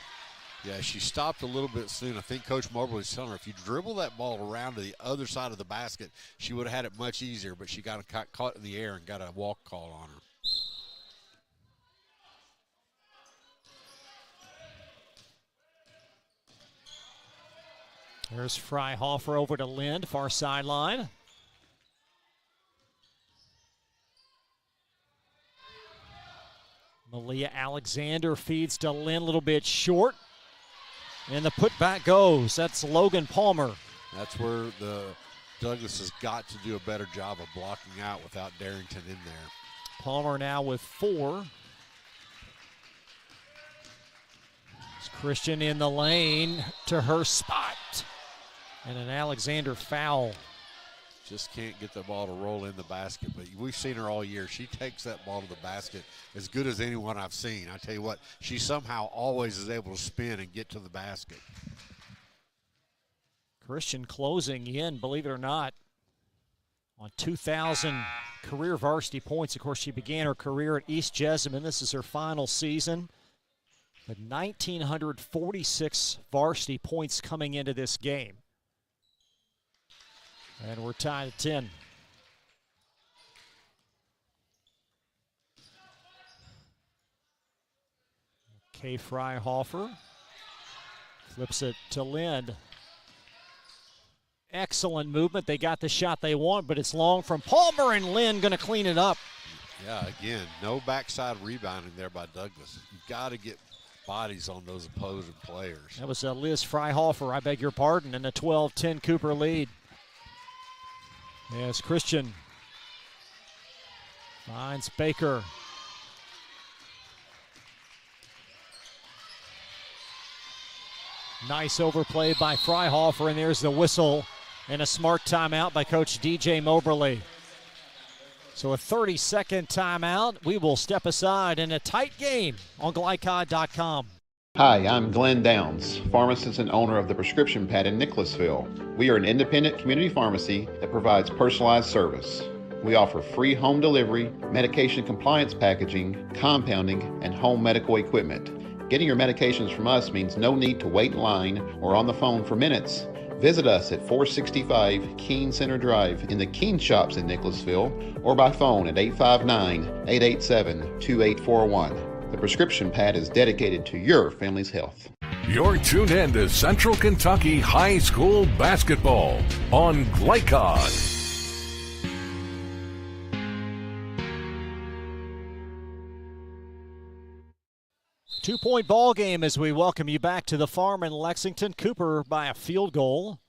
Yeah, she stopped a little bit soon. I think Coach Marble was telling her if you dribble that ball around to the other side of the basket, she would have had it much easier, but she got caught in the air and got a walk call on her. There's Fryhofer over to Lind, far sideline. Malia Alexander feeds to Lind, a little bit short. And the putback goes. That's Logan Palmer. That's where the Douglas has got to do a better job of blocking out without Darrington in there. Palmer now with 4. It's Christian in the lane to her spot. And an Alexander foul. Just can't get the ball to roll in the basket, but we've seen her all year. She takes that ball to the basket as good as anyone I've seen. I tell you what, she somehow always is able to spin and get to the basket. Christian closing in, believe it or not, on 2,000 career varsity points. Of course, she began her career at East Jessamine. This is her final season. With 1,946 varsity points coming into this game. And we're tied at 10. Kay Fryhofer flips it to Lind. Excellent movement. They got the shot they want, but it's long from Palmer, and Lind going to clean it up. Yeah, again, no backside rebounding there by Douglas. You've got to get bodies on those opposing players. That was Liz Freihofer, I beg your pardon, in a 12-10 Cooper lead. As Christian finds Baker. Nice overplay by Freihofer, and there's the whistle and a smart timeout by Coach DJ Moberly. So a 30-second timeout. We will step aside in a tight game on Glycod.com. Hi, I'm Glenn Downs, pharmacist and owner of the Prescription Pad in Nicholasville. We are an independent community pharmacy that provides personalized service. We offer free home delivery, medication compliance packaging, compounding, and home medical equipment. Getting your medications from us means no need to wait in line or on the phone for minutes. Visit us at 465 Keene Center Drive in the Keene Shops in Nicholasville or by phone at 859-887-2841. The Prescription Pad is dedicated to your family's health. You're tuned in to Central Kentucky High School Basketball on Glycod. 2-point ball game as we welcome you back to the farm in Lexington. Cooper by a field goal.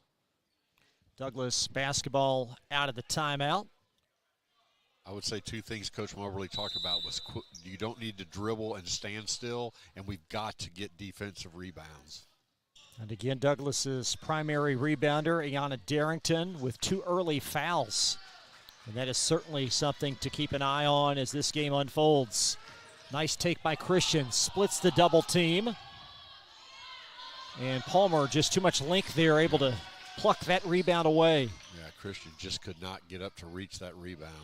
Douglas basketball out of the timeout. I would say two things Coach Moberly talked about was you don't need to dribble and stand still, and we've got to get defensive rebounds. And again, Douglas's primary rebounder, Ayanna Darrington, with 2 early fouls. And that is certainly something to keep an eye on as this game unfolds. Nice take by Christian, splits the double team. And Palmer, just too much length there, able to pluck that rebound away. Yeah, Christian just could not get up to reach that rebound.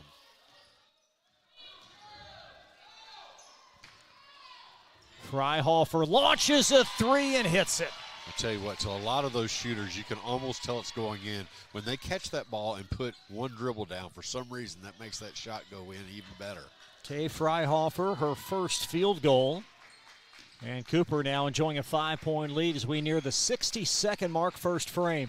Freihofer launches a 3 and hits it. I tell you what, so a lot of those shooters, you can almost tell it's going in. When they catch that ball and put one dribble down, for some reason that makes that shot go in even better. Kay Freihofer, her first field goal. And Cooper now enjoying a 5-point lead as we near the 60-second mark, first frame.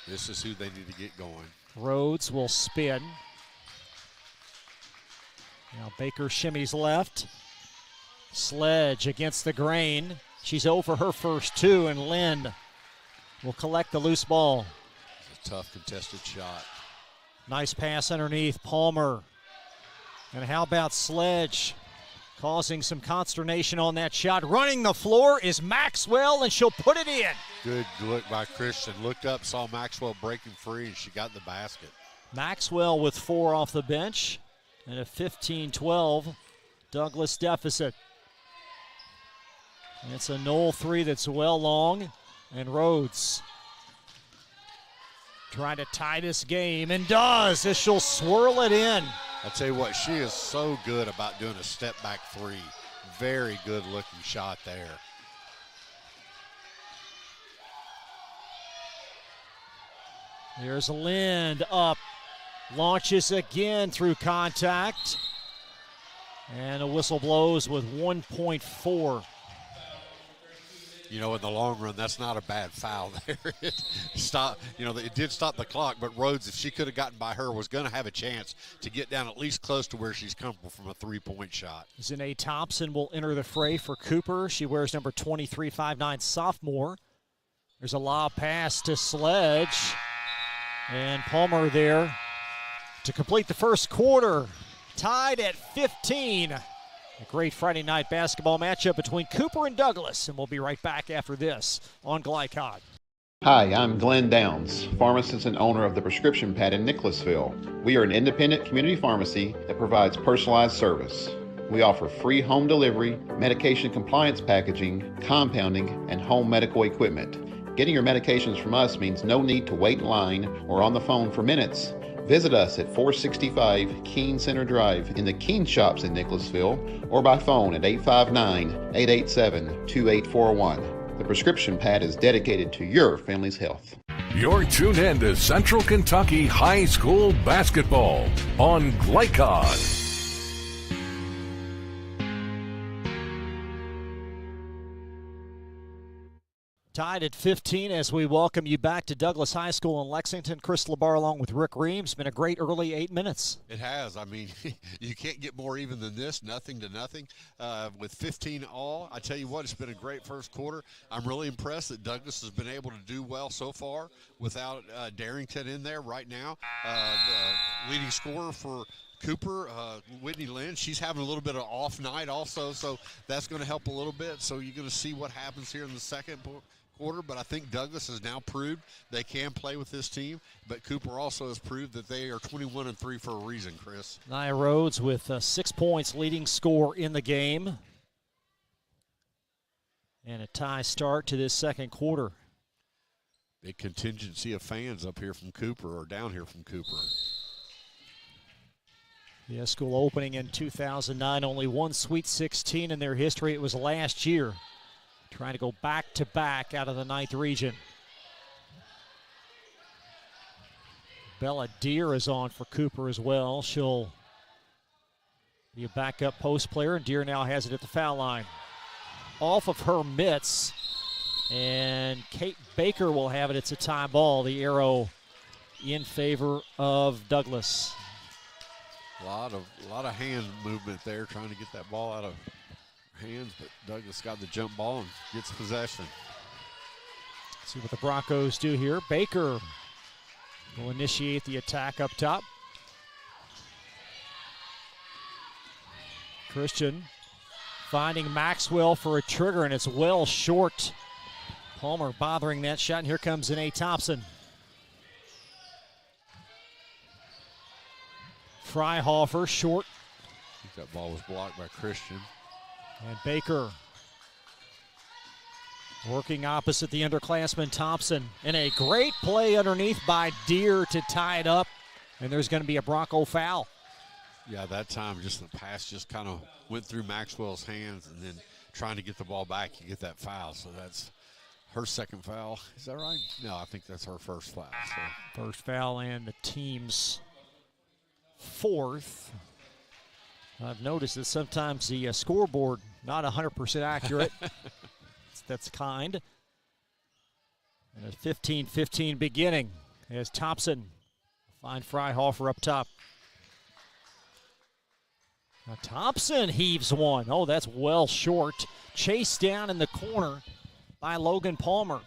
This is who they need to get going. Rhodes will spin. Now Baker shimmies left. Sledge against the grain. She's over her first 2, and Lynn will collect the loose ball. It's a tough contested shot. Nice pass underneath Palmer. And how about Sledge causing some consternation on that shot? Running the floor is Maxwell, and she'll put it in. Good look by Christian. Looked up, saw Maxwell breaking free, and she got the basket. Maxwell with 4 off the bench and a 15-12 Douglas deficit. And it's a Knoll 3 that's well long, and Rhodes trying to tie this game, and does as she'll swirl it in. I tell you what, she is so good about doing a step-back 3. Very good-looking shot there. There's Lind up, launches again through contact, and a whistle blows with 1.4. You know, in the long run, that's not a bad foul there. It did stop the clock, but Rhodes, if she could have gotten by her, was going to have a chance to get down at least close to where she's comfortable from a 3-point shot. Zane Thompson will enter the fray for Cooper. She wears number 23, 5'9", sophomore. There's a lob pass to Sledge. And Palmer there to complete the first quarter. Tied at 15. A great Friday night basketball matchup between Cooper and Douglas, and we'll be right back after this on Glycod. Hi, I'm Glenn Downs, pharmacist and owner of the Prescription Pad in Nicholasville. We are an independent community pharmacy that provides personalized service. We offer free home delivery, medication compliance packaging, compounding, and home medical equipment. Getting your medications from us means no need to wait in line or on the phone for minutes. Visit us at 465 Keene Center Drive in the Keene Shops in Nicholasville or by phone at 859-887-2841. The Prescription Pad is dedicated to your family's health. You're tuned in to Central Kentucky High School Basketball on Glycod. Tied at 15 as we welcome you back to Douglas High School in Lexington. Chris LeBar along with Rick Reeves. Been a great early 8 minutes. It has. I mean, you can't get more even than this, nothing to nothing. With 15 all, I tell you what, it's been a great first quarter. I'm really impressed that Douglas has been able to do well so far without Darrington in there right now. The leading scorer for Cooper, Whitney Lynn, she's having a little bit of off night also, so that's going to help a little bit. So you're going to see what happens here in the second quarter, but I think Douglas has now proved they can play with this team, but Cooper also has proved that they are 21-3 for a reason, Chris. Nia Rhodes with 6 points, leading score in the game. And a tie start to this second quarter. Big contingency of fans up here from Cooper, or down here from Cooper. Yeah, school opening in 2009, only one Sweet 16 in their history. It was last year. Trying to go back-to-back out of the 9th region. Bella Deer is on for Cooper as well. She'll be a backup post player, and Deer now has it at the foul line. Off of her mitts, and Kate Baker will have it. It's a time ball. The arrow in favor of Douglas. A lot of hand movement there, trying to get that ball out of hands, but Douglas got the jump ball and gets possession. See what the Broncos do here. Baker will initiate the attack up top. Christian finding Maxwell for a trigger, and it's well short. Palmer bothering that shot, and here comes Anae Thompson. Freihofer short. I think that ball was blocked by Christian. And Baker working opposite the underclassman Thompson. And a great play underneath by Deer to tie it up. And there's going to be a Bronco foul. Yeah, that time just the pass just kind of went through Maxwell's hands, and then trying to get the ball back, you get that foul. So that's her second foul. Is that right? No, I think that's her first foul. So. First foul and the team's fourth. I've noticed that sometimes the scoreboard not 100% accurate. That's kind. And a 15-15 beginning as Thompson find Freihofer up top. Now Thompson heaves one. Oh, that's well short. Chased down in the corner by Logan Palmer.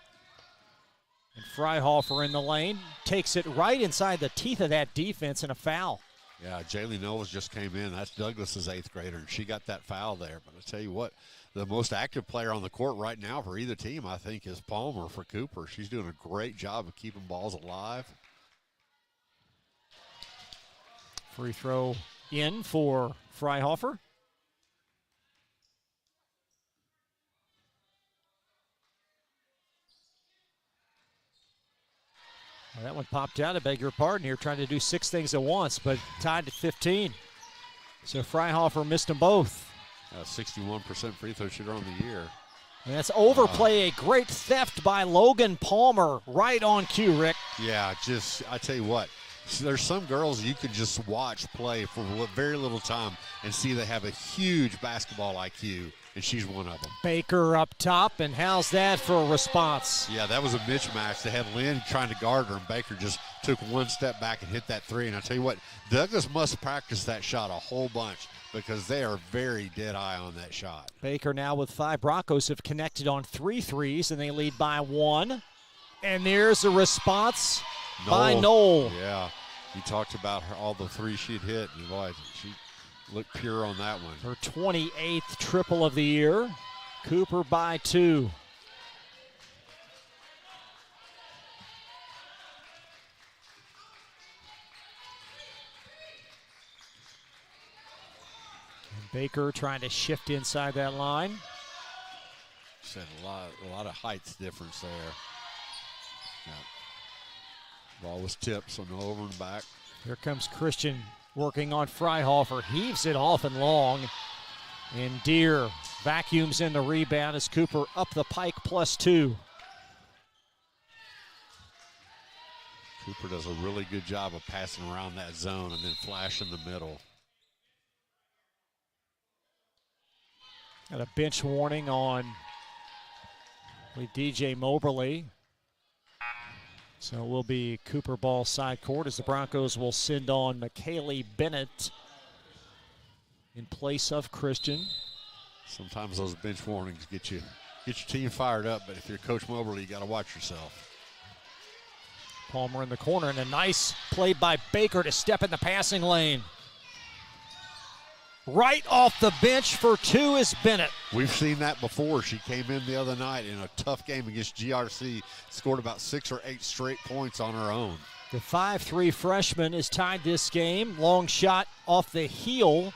And Freihofer in the lane takes it right inside the teeth of that defense and a foul. Yeah, Jaylee Knowles just came in. That's Douglas's 8th grader, and she got that foul there. But I tell you what, the most active player on the court right now for either team, I think, is Palmer for Cooper. She's doing a great job of keeping balls alive. Free throw in for Freihofer. Well, that one popped out, I beg your pardon here, trying to do 6 things at once, but tied at 15. So Freihofer missed them both. 61% free throw shooter on the year. And that's overplay, a great theft by Logan Palmer, right on cue, Rick. Yeah, I tell you what, there's some girls you could just watch play for very little time and see they have a huge basketball IQ, and she's one of them. Baker up top, and how's that for a response? Yeah, that was a mismatch. They had Lynn trying to guard her, and Baker just took one step back and hit that three. And I tell you what, Douglas must practice that shot a whole bunch because they are very dead eye on that shot. Baker now with 5. Broncos have connected on 3 threes, and they lead by 1. And there's a response by Knoll. Yeah, he talked about all the 3 she'd hit, and boy, she looked pure on that one. Her 28th triple of the year. Cooper by 2. And Baker trying to shift inside that line. Said a lot of height difference there. Yeah. Ball was tipped, so no over and back. Here comes Christian working on Freihofer. Heaves it off and long. And Deer vacuums in the rebound as Cooper up the pike +2. Cooper does a really good job of passing around that zone and then flash in the middle. Got a bench warning on with DJ Moberly. So it will be Cooper ball side court as the Broncos will send on McKaylee Bennett in place of Christian. Sometimes those bench warnings get your team fired up, but if you're Coach Moberly, you got to watch yourself. Palmer in the corner, and a nice play by Baker to step in the passing lane. Right off the bench for two is Bennett. We've seen that before. She came in the other night in a tough game against GRC, scored about 6 or 8 straight points on her own. The 5'3" freshman is tied this game. Long shot off the heel.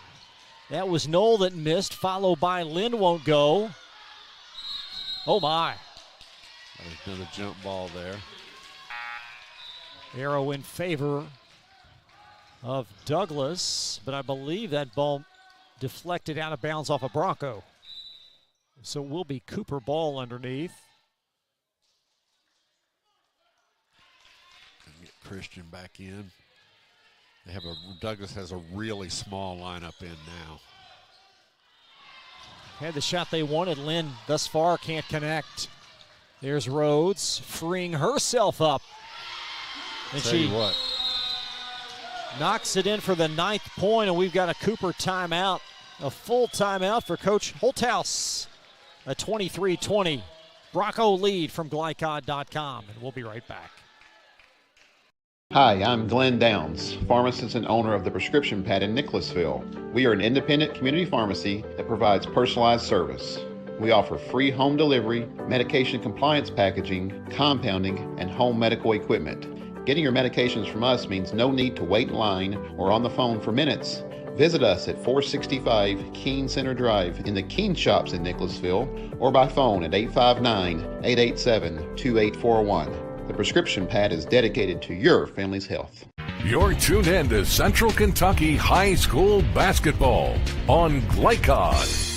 That was Knoll that missed, followed by Lynn won't go. Oh my. Another jump ball there. Arrow in favor of Douglas, but I believe that ball deflected out of bounds off a Bronco. So it will be Cooper ball underneath. Get Christian back in. Douglas has a really small lineup in now. Had the shot they wanted. Lynn thus far can't connect. There's Rhodes freeing herself up. And she knocks it in for the 9th point, and we've got a Cooper timeout, a full timeout for Coach Holthouse. A 23-20 Bronco lead from Glycod.com, and we'll be right back. Hi, I'm Glenn Downs, pharmacist and owner of the Prescription Pad in Nicholasville. We are an independent community pharmacy that provides personalized service. We offer free home delivery, medication compliance packaging, compounding, and home medical equipment. Getting your medications from us means no need to wait in line or on the phone for minutes. Visit us at 465 Keene Center Drive in the Keene Shops in Nicholasville or by phone at 859-887-2841. The Prescription Pad is dedicated to your family's health. You're tuned in to Central Kentucky High School Basketball on Glycod.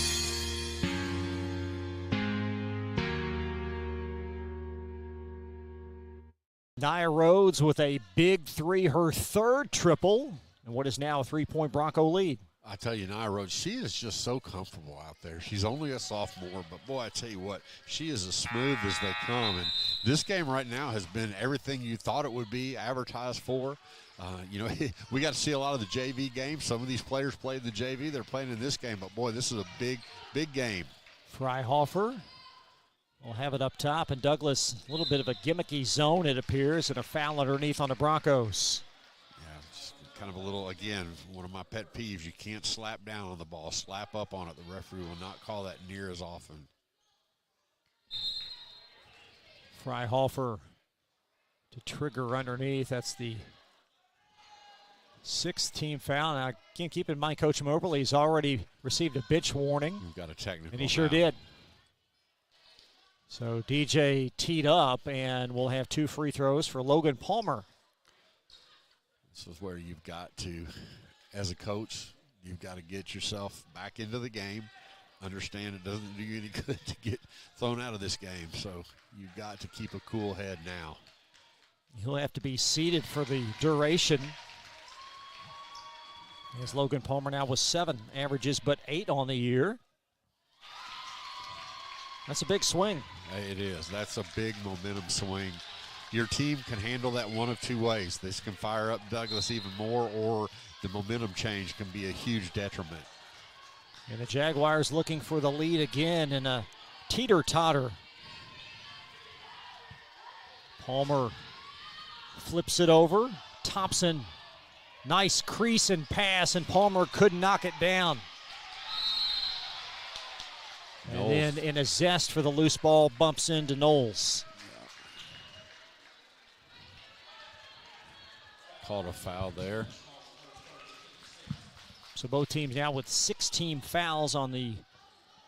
Nia Rhodes with a big three, her third triple, and what is now a 3-point Bronco lead. I tell you, Nia Rhodes, she is just so comfortable out there. She's only a sophomore, but boy, I tell you what, she is as smooth as they come. And this game right now has been everything you thought it would be advertised for. We got to see a lot of the JV games. Some of these players played the JV. They're playing in this game, but boy, this is a big, big game. Freihofer will have it up top, and Douglas, a little bit of a gimmicky zone, it appears, and a foul underneath on the Broncos. Yeah, just kind of a little, again, one of my pet peeves. You can't slap down on the ball. Slap up on it. The referee will not call that near as often. Freihofer to trigger underneath. That's the 6th team foul. Now, again, keep in mind, Coach Moberly's already received a bench warning. We've got a technical. And he sure did. So DJ teed up, and we'll have 2 free throws for Logan Palmer. This is where you've got to, as a coach, you've got to get yourself back into the game. Understand it doesn't do you any good to get thrown out of this game. So you've got to keep a cool head now. He'll have to be seated for the duration. As Logan Palmer now with 7 averages, but 8 on the year. That's a big swing. It is. That's a big momentum swing. Your team can handle that one of 2 ways. This can fire up Douglas even more, or the momentum change can be a huge detriment. And the Jaguars looking for the lead again in a teeter-totter. Palmer flips it over. Thompson, nice crease and pass, and Palmer couldn't knock it down. And then in a zest for the loose ball, bumps into Knowles. Called a foul there. So both teams now with 16 fouls on the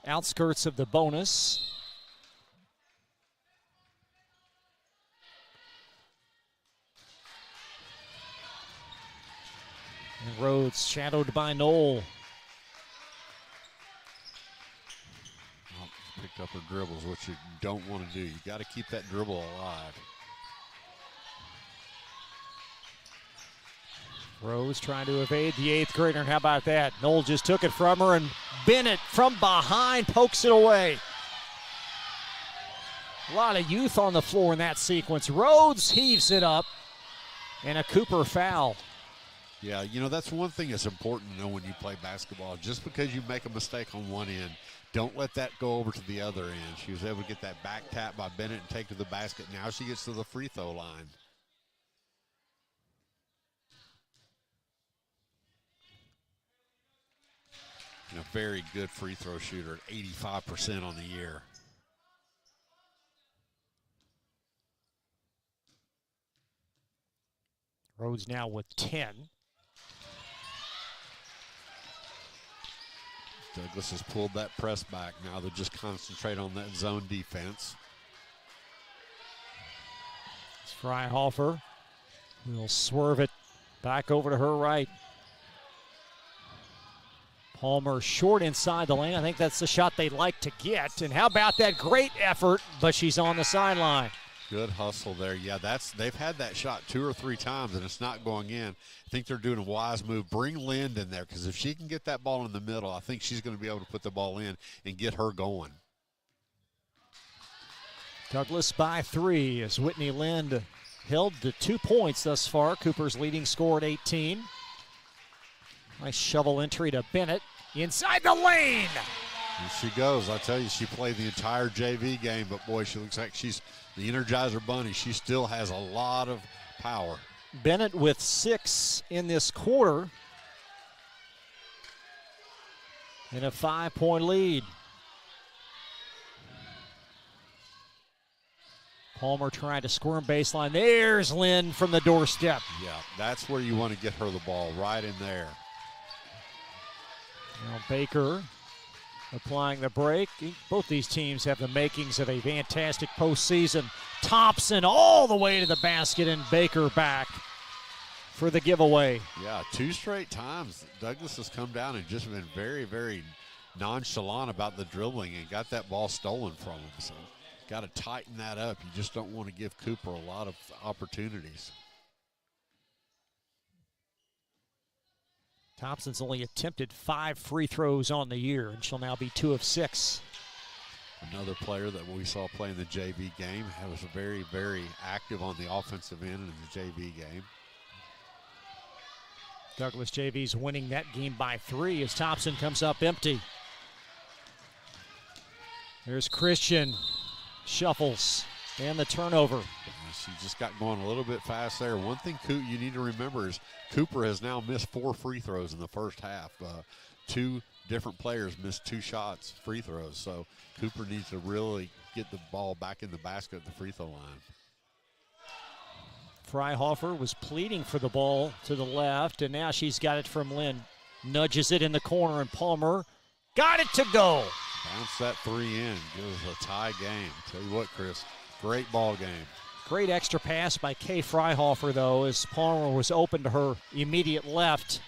outskirts of the bonus. And Rhodes shadowed by Knoll. Picked up her dribbles, which you don't want to do. You got to keep that dribble alive. Rose trying to evade the 8th grader, and how about that? Knoll just took it from her, and Bennett from behind pokes it away. A lot of youth on the floor in that sequence. Rhodes heaves it up, and a Cooper foul. Yeah, you know, that's one thing that's important to know when you play basketball. Just because you make a mistake on one end, don't let that go over to the other end. She was able to get that back tap by Bennett and take to the basket. Now she gets to the free throw line. And a very good free throw shooter at 85% on the year. Rhodes now with 10. Douglas has pulled that press back. Now they'll just concentrate on that zone defense. It's Freihofer. Will swerve it back over to her right. Palmer short inside the lane. I think that's the shot they like to get. And how about that great effort, but she's on the sideline. Good hustle there. Yeah, they've had that shot 2 or 3 times, and it's not going in. I think they're doing a wise move. Bring Lind in there, because if she can get that ball in the middle, I think she's going to be able to put the ball in and get her going. Douglas by 3 as Whitney Lind held to 2 points thus far. Cooper's leading score at 18. Nice shovel entry to Bennett. Inside the lane. Here she goes. I tell you, she played the entire JV game, but boy, she looks like she's the Energizer Bunny. She still has a lot of power. Bennett with 6 in this quarter. And a 5-point lead. Palmer trying to squirm baseline. There's Lynn from the doorstep. Yeah, that's where you want to get her the ball, right in there. Now Baker applying the break. Both these teams have the makings of a fantastic postseason. Thompson all the way to the basket, and Baker back for the giveaway. Yeah, 2 straight times Douglas has come down and just been very, very nonchalant about the dribbling and got that ball stolen from him. So got to tighten that up. You just don't want to give Cooper a lot of opportunities. Thompson's only attempted 5 free throws on the year, and she'll now be 2 of 6. Another player that we saw play in the JV game was very, very active on the offensive end in the JV game. Douglas JV's winning that game by 3 as Thompson comes up empty. There's Christian. Shuffles and the turnover. She just got going a little bit fast there. One thing you need to remember is Cooper has now missed 4 free throws in the first half. 2 different players missed 2 shots, free throws. So Cooper needs to really get the ball back in the basket at the free throw line. Freihofer was pleading for the ball to the left, and now she's got it from Lynn. Nudges it in the corner, and Palmer got it to go. Bounce that 3 in, gives a tie game. Tell you what, Chris, great ball game. Great extra pass by Kay Freihofer, though, as Palmer was open to her immediate left.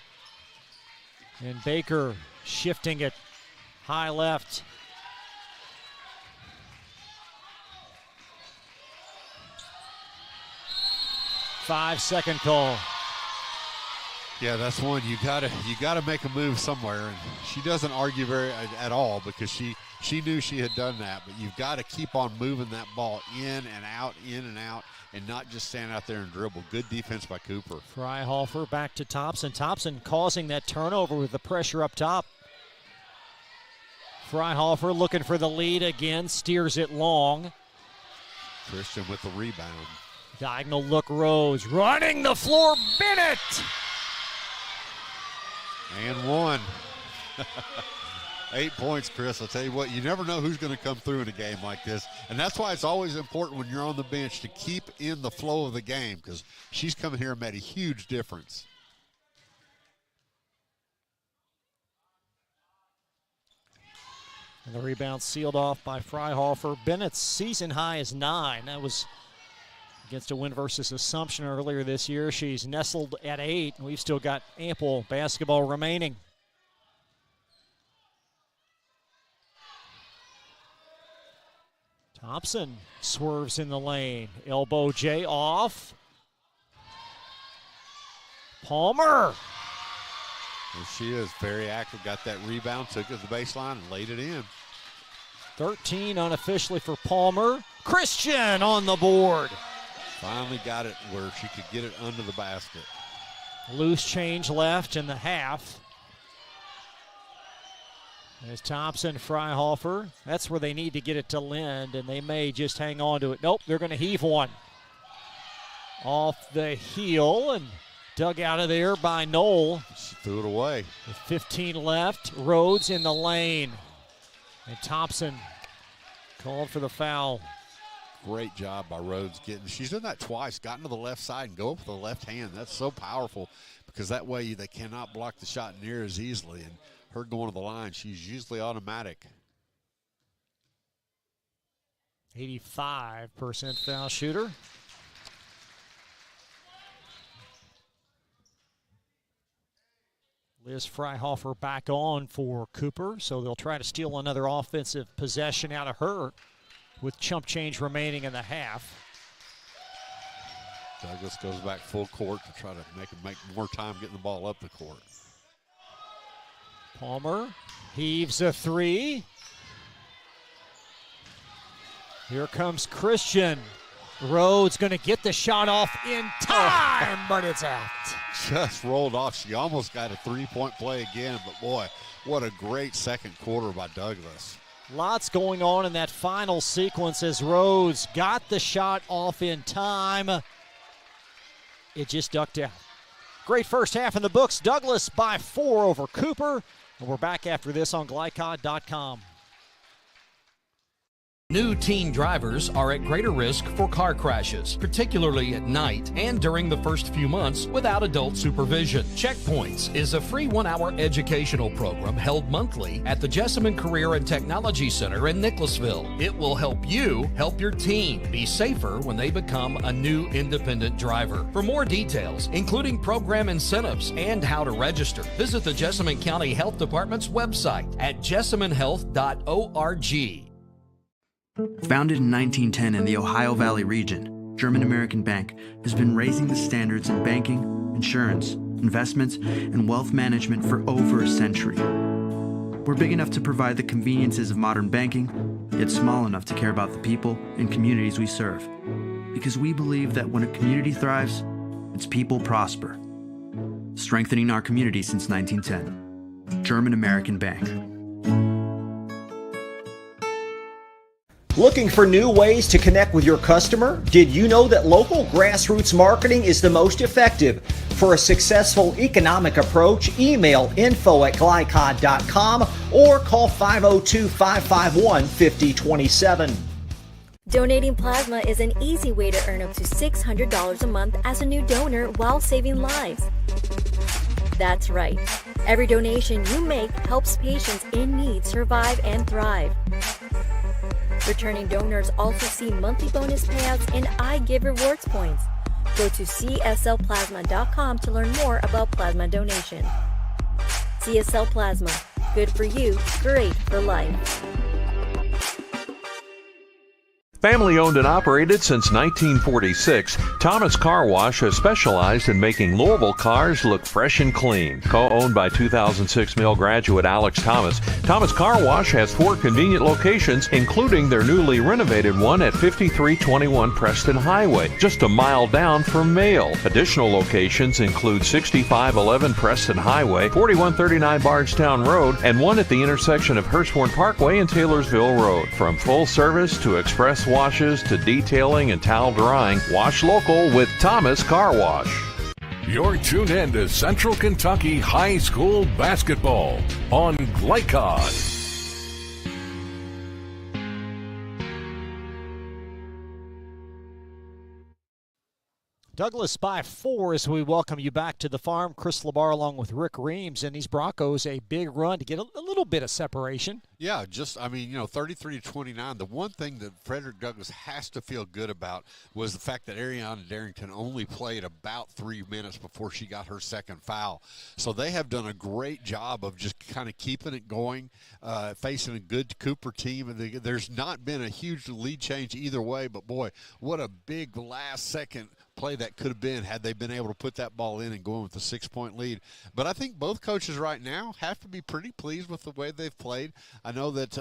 And Baker shifting it high left. Five-second call. Yeah, that's one. You gotta make a move somewhere, and she doesn't argue at all because she knew she had done that. But you've got to keep on moving that ball in and out, and not just stand out there and dribble. Good defense by Cooper. Freihofer back to Thompson. Thompson causing that turnover with the pressure up top. Freihofer looking for the lead again, steers it long. Christian with the rebound. Diagonal look, Rose running the floor, Bennett. And 1. 8 points, Chris. I'll tell you what, you never know who's going to come through in a game like this. And that's why it's always important when you're on the bench to keep in the flow of the game, because she's coming here and made a huge difference. And the rebound sealed off by Freihofer. Bennett's season high is 9. That was against a win versus Assumption earlier this year. She's nestled at 8, and we've still got ample basketball remaining. Thompson swerves in the lane. Elbow J off. Palmer. There she is, very active. Got that rebound, took it to the baseline, and laid it in. 13 unofficially for Palmer. Christian on the board. Finally got it where she could get it under the basket. Loose change left in the half. There's Thompson, Freihofer. That's where they need to get it to Lind, and they may just hang on to it. Nope, they're going to heave one. Off the heel and dug out of there by Knoll. She threw it away. With 15 left, Rhodes in the lane. And Thompson called for the foul. Great job by Rhodes getting. She's done that twice, gotten to the left side and go up with the left hand. That's so powerful because that way they cannot block the shot near as easily. And her going to the line, she's usually automatic. 85% foul shooter. Liz Freihofer back on for Cooper, so they'll try to steal another offensive possession out of her with chump change remaining in the half. Douglas goes back full court to try to make more time getting the ball up the court. Palmer heaves a three. Here comes Christian. Rhodes going to get the shot off in time, but it's out. Just rolled off. She almost got a three-point play again, but boy, what a great second quarter by Douglas. Lots going on in that final sequence as Rhodes got the shot off in time. It just ducked out. Great first half in the books. Douglas by 4 over Cooper. And we're back after this on Glycod.com. New teen drivers are at greater risk for car crashes, particularly at night and during the first few months without adult supervision. Checkpoints is a free 1-hour educational program held monthly at the Jessamine Career and Technology Center in Nicholasville. It will help you help your teen be safer when they become a new independent driver. For more details, including program incentives and how to register, visit the Jessamine County Health Department's website at jessaminehealth.org. Founded in 1910 in the Ohio Valley region, German American Bank has been raising the standards in banking, insurance, investments, and wealth management for over a century. We're big enough to provide the conveniences of modern banking, yet small enough to care about the people and communities we serve. Because we believe that when a community thrives, its people prosper. Strengthening our community since 1910. German American Bank. Looking for new ways to connect with your customer? Did you know that local grassroots marketing is the most effective? For a successful economic approach, email info@glycod.com or call 502-551-5027. Donating plasma is an easy way to earn up to $600 a month as a new donor while saving lives. That's right. Every donation you make helps patients in need survive and thrive. Returning donors also see monthly bonus payouts and I Give rewards points. Go to cslplasma.com to learn more about plasma donation. CSL Plasma. Good for you, great for life. Family owned and operated since 1946, Thomas Car Wash has specialized in making Louisville cars look fresh and clean. Co-owned by 2006 Mill graduate Alex Thomas, Thomas Car Wash has 4 convenient locations, including their newly renovated one at 5321 Preston Highway, just a mile down from Mail. Additional locations include 6511 Preston Highway, 4139 Bardstown Road, and one at the intersection of Hurstbourne Parkway and Taylorsville Road. From full service to express washes to detailing and towel drying, wash local with Thomas Car Wash. You're tuned in to Central Kentucky High School Basketball on Glycod. Douglas by 4 as we welcome you back to the farm. Chris Labar along with Rick Reams, and these Broncos a big run to get a little bit of separation. Yeah, 33-29. The one thing that Frederick Douglass has to feel good about was the fact that Ariana Darrington only played about 3 minutes before she got her second foul. So they have done a great job of just kind of keeping it going, facing a good Cooper team. And there's not been a huge lead change either way, but boy, what a big last-second play that could have been had they been able to put that ball in and go in with a 6-point lead. But I think both coaches right now have to be pretty pleased with the way they've played. I know that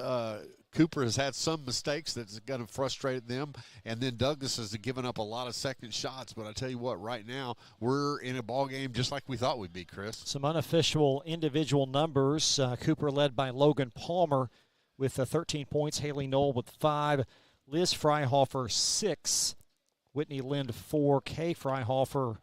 Cooper has had some mistakes that's going to frustrate them, and then Douglas has given up a lot of second shots. But I tell you what, right now we're in a ball game just like we thought we'd be, Chris. Some unofficial individual numbers. Cooper led by Logan Palmer with 13 points, Haley Knoll with 5, Liz Freihofer 6, Whitney Lind 4, Kay Freihofer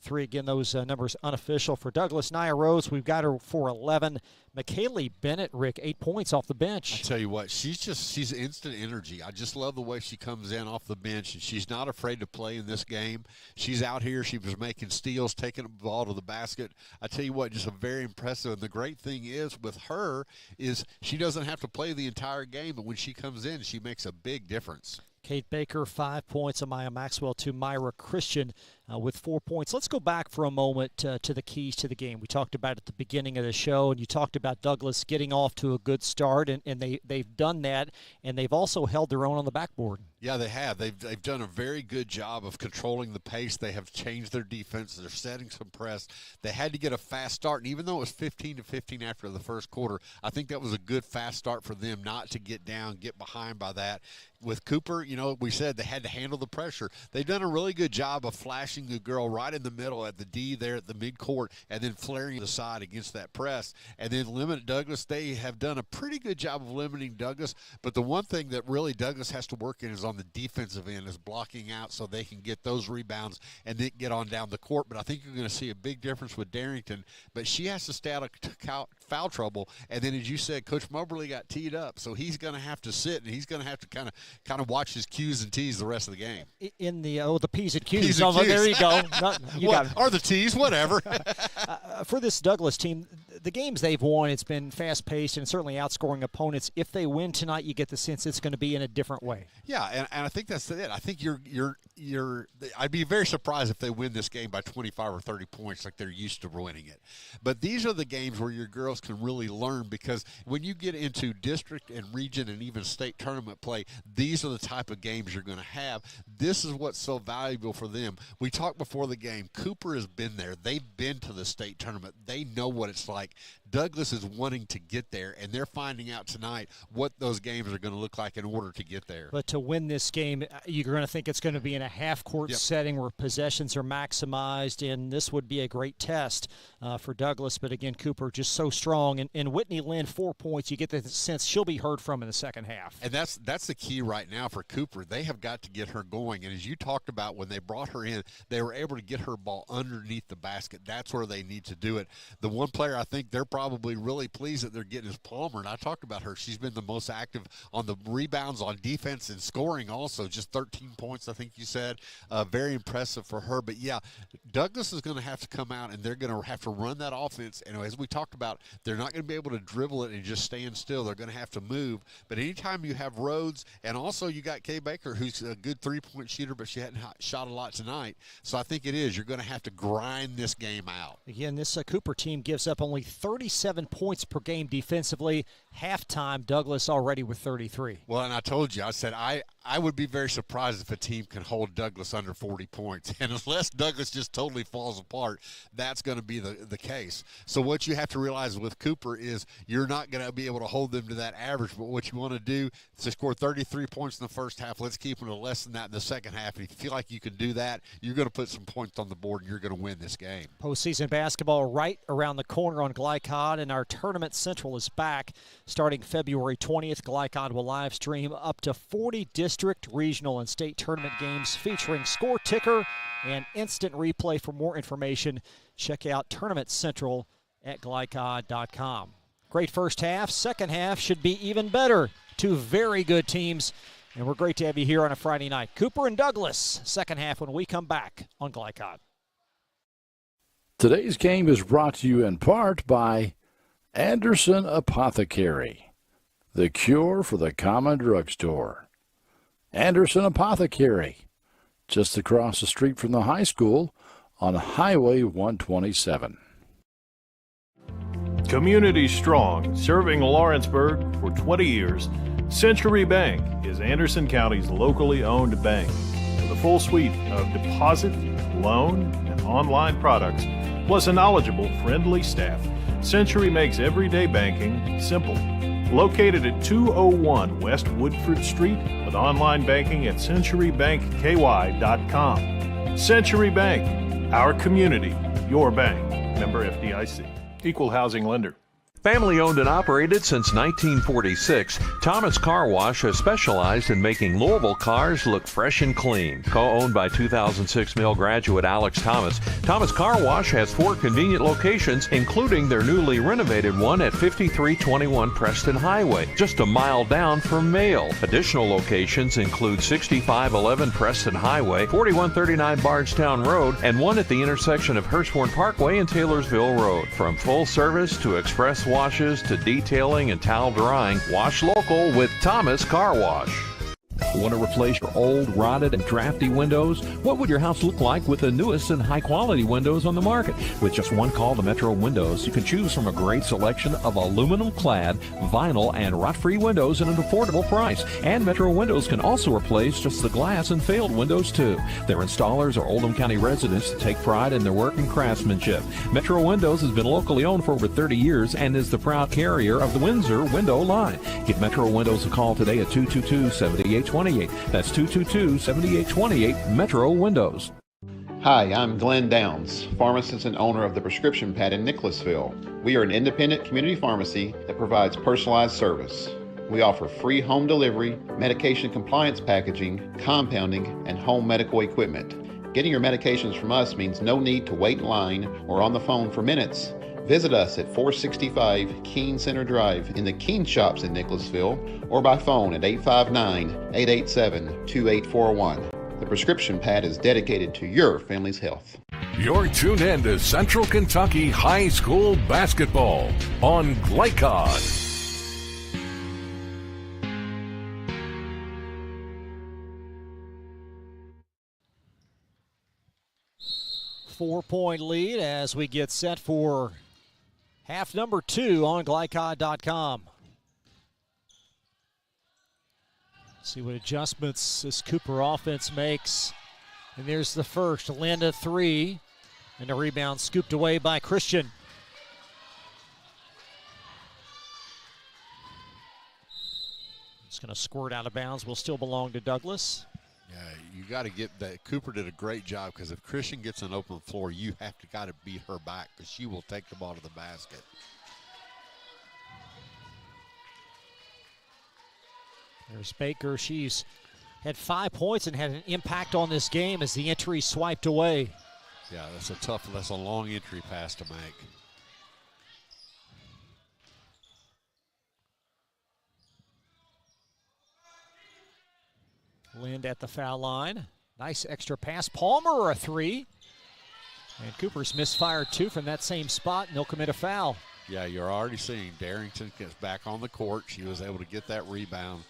3. Again, those numbers unofficial for Douglas. Nia Rose, we've got her for 11. McKaylee Bennett, Rick, 8 points off the bench. I tell you what, she's instant energy. I just love the way she comes in off the bench, and she's not afraid to play in this game. She's out here. She was making steals, taking the ball to the basket. I tell you what, just a very impressive. And the great thing is with her is she doesn't have to play the entire game, but when she comes in, she makes a big difference. Kate Baker, 5 points. Amaya Maxwell to Myra Christian with 4 points. Let's go back for a moment to the keys to the game. We talked about at the beginning of the show, and you talked about Douglas getting off to a good start, and they've done that, and they've also held their own on the backboard. Yeah, they have. They've done a very good job of controlling the pace. They have changed their defense. They're setting some press. They had to get a fast start, and even though it was 15-15 after the first quarter, I think that was a good fast start for them not to get down, get behind by that. With Cooper, we said they had to handle the pressure. They've done a really good job of flashing the girl right in the middle at the D there at the midcourt and then flaring the side against that press. And then limit Douglas. They have done a pretty good job of limiting Douglas. But the one thing that really Douglas has to work in is on the defensive end, is blocking out so they can get those rebounds and then get on down the court. But I think you're going to see a big difference with Darrington. But she has to stay out of foul trouble. And then, as you said, Coach Moberly got teed up. So he's going to have to sit, and he's going to have to kind of watch his Q's and T's the rest of the game. In the the P's and Q's. P's and Q's. There you go. Got it. Or the T's, whatever. For this Douglas team, the games they've won, it's been fast-paced and certainly outscoring opponents. If they win tonight, you get the sense it's going to be in a different way. Yeah, and I think that's it. I think I'd be very surprised if they win this game by 25 or 30 points like they're used to winning it. But these are the games where your girls can really learn, because when you get into district and region and even state tournament play, these are the type of games you're going to have. This is what's so valuable for them. We talked before the game. Cooper has been there. They've been to the state tournament. They know what it's like. Douglas is wanting to get there, and they're finding out tonight what those games are going to look like in order to get there. But to win this game, you're going to think it's going to be in a half-court setting where possessions are maximized, and this would be a great test for Douglas. But again, Cooper just so strong. And Whitney Lind, 4 points. You get the sense she'll be heard from in the second half. And that's the key right now for Cooper. They have got to get her going. And as you talked about, when they brought her in, they were able to get her ball underneath the basket. That's where they need to do it. The one player I think they're probably really pleased that they're getting is Palmer, and I talked about her. She's been the most active on the rebounds, on defense, and scoring also. Just 13 points, I think you said. Very impressive for her. But, yeah, Douglas is going to have to come out, and they're going to have to run that offense. And as we talked about, they're not going to be able to dribble it and just stand still. They're going to have to move. But anytime you have Rhodes, and also you got Kay Baker, who's a good three-point shooter, but she hadn't shot a lot tonight. So I think it is. You're going to have to grind this game out. Again, this Cooper team gives up only 37 points per game defensively. Halftime, Douglas already with 33. Well, and I told you, I said I would be very surprised if a team can hold Douglas under 40 points. And unless Douglas just totally falls apart, that's going to be the case. So what you have to realize with Cooper is you're not going to be able to hold them to that average. But what you want to do is to score 33 points in the first half. Let's keep them to less than that in the second half. And if you feel like you can do that, you're going to put some points on the board, and you're going to win this game. Postseason basketball right around the corner on Glycod, and our Tournament Central is back. Starting February 20th, Glycod will live stream up to 40 district, regional, and state tournament games featuring score ticker and instant replay. For more information, check out Tournament Central at glycod.com. Great first half. Second half should be even better. Two very good teams, and we're great to have you here on a Friday night. Cooper and Douglas, second half when we come back on Glycod. Today's game is brought to you in part by Anderson Apothecary, the cure for the common drugstore. Anderson Apothecary, just across the street from the high school on Highway 127. Community strong, serving Lawrenceburg for 20 years, Century Bank is Anderson County's locally owned bank. With a full suite of deposit, loan, and online products, plus a knowledgeable, friendly staff, Century makes everyday banking simple. Located at 201 West Woodford Street with online banking at centurybankky.com. Century Bank, our community, your bank. Member FDIC. Equal housing lender. Family owned and operated since 1946, Thomas Car Wash has specialized in making Louisville cars look fresh and clean. Co-owned by 2006 Mill graduate Alex Thomas, Thomas Car Wash has 4 convenient locations, including their newly renovated one at 5321 Preston Highway, just a mile down from Mail. Additional locations include 6511 Preston Highway, 4139 Bardstown Road, and one at the intersection of Hurstbourne Parkway and Taylorsville Road. From full service to express washes to detailing and towel drying, wash local with Thomas Car Wash. Want to replace your old, rotted, and drafty windows? What would your house look like with the newest and high-quality windows on the market? With just one call to Metro Windows, you can choose from a great selection of aluminum-clad, vinyl, and rot-free windows at an affordable price. And Metro Windows can also replace just the glass and failed windows, too. Their installers are Oldham County residents that take pride in their work and craftsmanship. Metro Windows has been locally owned for over 30 years and is the proud carrier of the Windsor window line. Give Metro Windows a call today at 222-7828. That's 222-7828, Metro Windows. Hi, I'm Glenn Downs, pharmacist and owner of the Prescription Pad in Nicholasville. We are an independent community pharmacy that provides personalized service. We offer free home delivery, medication compliance packaging, compounding, and home medical equipment. Getting your medications from us means no need to wait in line or on the phone for minutes. Visit us at 465 Keene Center Drive in the Keene Shops in Nicholasville or by phone at 859-887-2841. The Prescription Pad is dedicated to your family's health. You're tuned in to Central Kentucky High School Basketball on Glycod. 4-point lead as we get set for half number 2 on Glycod.com. See what adjustments this Cooper offense makes. And there's the first. Linda 3. And the rebound scooped away by Christian. It's going to squirt out of bounds. Will still belong to Douglas. Yeah, you got to get that. Cooper did a great job because if Christian gets an open floor, you have to got to beat her back because she will take the ball to the basket. There's Baker. She's had 5 points and had an impact on this game as the entry swiped away. Yeah, that's a long entry pass to make. Lind at the foul line. Nice extra pass. Palmer a 3. And Cooper's misfired 2 from that same spot, and they'll commit a foul. Yeah, you're already seeing Darrington gets back on the court. She was able to get that rebound.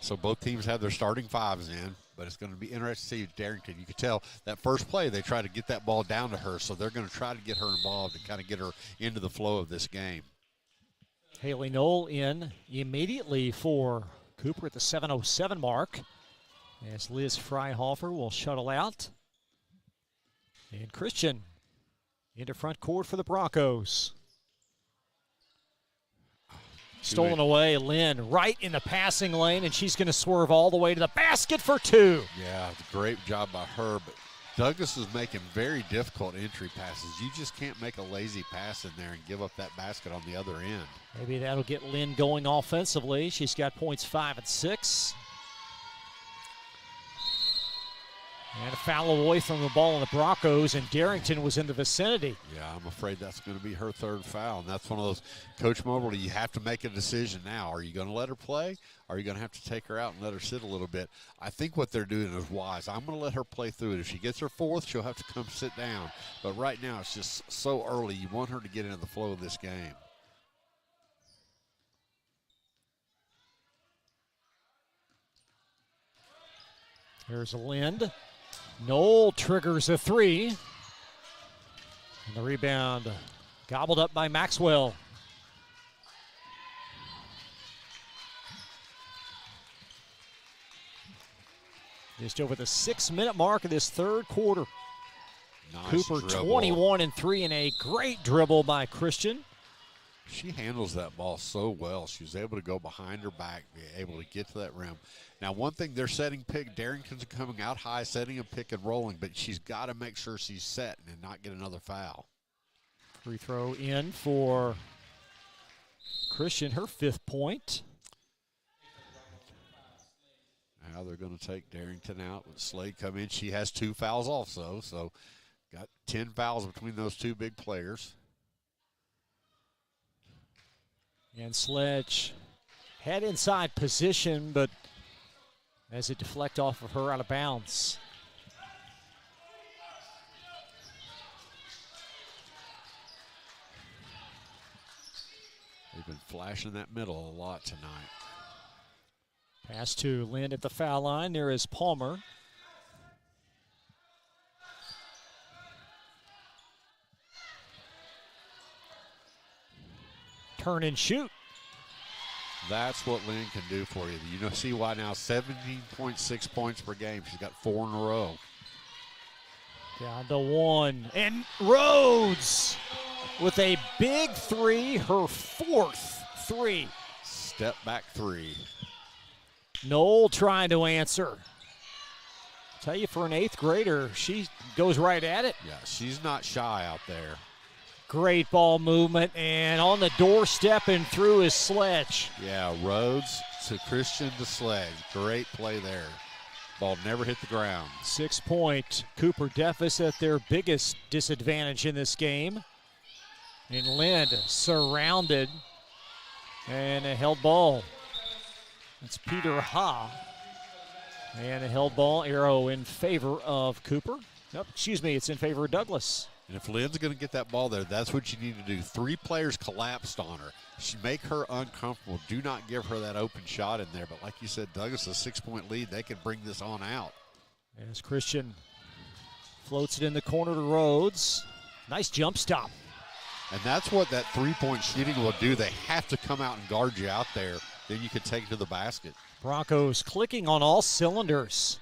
So both teams have their starting 5s in, but it's going to be interesting to see Darrington. You could tell that first play, they try to get that ball down to her, so they're going to try to get her involved and kind of get her into the flow of this game. Haley Knoll in immediately for Cooper at the 7:07 mark. As Liz Freihofer will shuttle out. And Christian into front court for the Broncos. Stolen away, Lynn right in the passing lane, and she's going to swerve all the way to the basket for 2. Yeah, great job by her, but Douglas is making very difficult entry passes. You just can't make a lazy pass in there and give up that basket on the other end. Maybe that'll get Lynn going offensively. She's got points 5 and 6. And a foul away from the ball on the Broncos, and Darrington was in the vicinity. Yeah, I'm afraid that's going to be her 3rd foul, and that's one of those, Coach Mobley, you have to make a decision now. Are you going to let her play, or are you going to have to take her out and let her sit a little bit? I think what they're doing is wise. I'm going to let her play through it. If she gets her 4th, she'll have to come sit down. But right now it's just so early. You want her to get into the flow of this game. Here's Lind. Knoll triggers a 3. And the rebound gobbled up by Maxwell. Just over the 6-minute mark of this 3rd quarter. Nice Cooper dribble. 21 and 3, and a great dribble by Christian. She handles that ball so well. She was able to go behind her back, be able to get to that rim. Now, one thing, they're setting pick. Darrington's coming out high, setting a pick and rolling, but she's got to make sure she's set and not get another foul. Free throw in for Christian, her 5th point. Now they're going to take Darrington out with Slade come in. She has 2 fouls also, so got 10 fouls between those 2 big players. And Sledge had inside position, but as it deflect off of her, out of bounds. They've been flashing that middle a lot tonight. Pass to Lind at the foul line. There is Palmer. Turn and shoot. That's what Lynn can do for you. You know, see why now 17.6 points per game. She's got 4 in a row. Down to 1. And Rhodes with a big 3, her 4th 3. Step back 3. Knoll trying to answer. Tell you, for an 8th grader, she goes right at it. Yeah, she's not shy out there. Great ball movement, and on the doorstep and through his Sledge. Yeah, Rhodes to Christian to Sledge. Great play there. Ball never hit the ground. 6-point Cooper deficit, their biggest disadvantage in this game. And Lind surrounded, and a held ball. It's Peter Ha. And a held ball, arrow in favor of Cooper. Nope, excuse me, it's in favor of Douglas. And if Lynn's going to get that ball there, that's what you need to do. 3 players collapsed on her. She make her uncomfortable. Do not give her that open shot in there. But like you said, Douglas, a 6-point lead. They can bring this on out. As Christian floats it in the corner to Rhodes. Nice jump stop. And that's what that 3-point shooting will do. They have to come out and guard you out there. Then you can take it to the basket. Broncos clicking on all cylinders.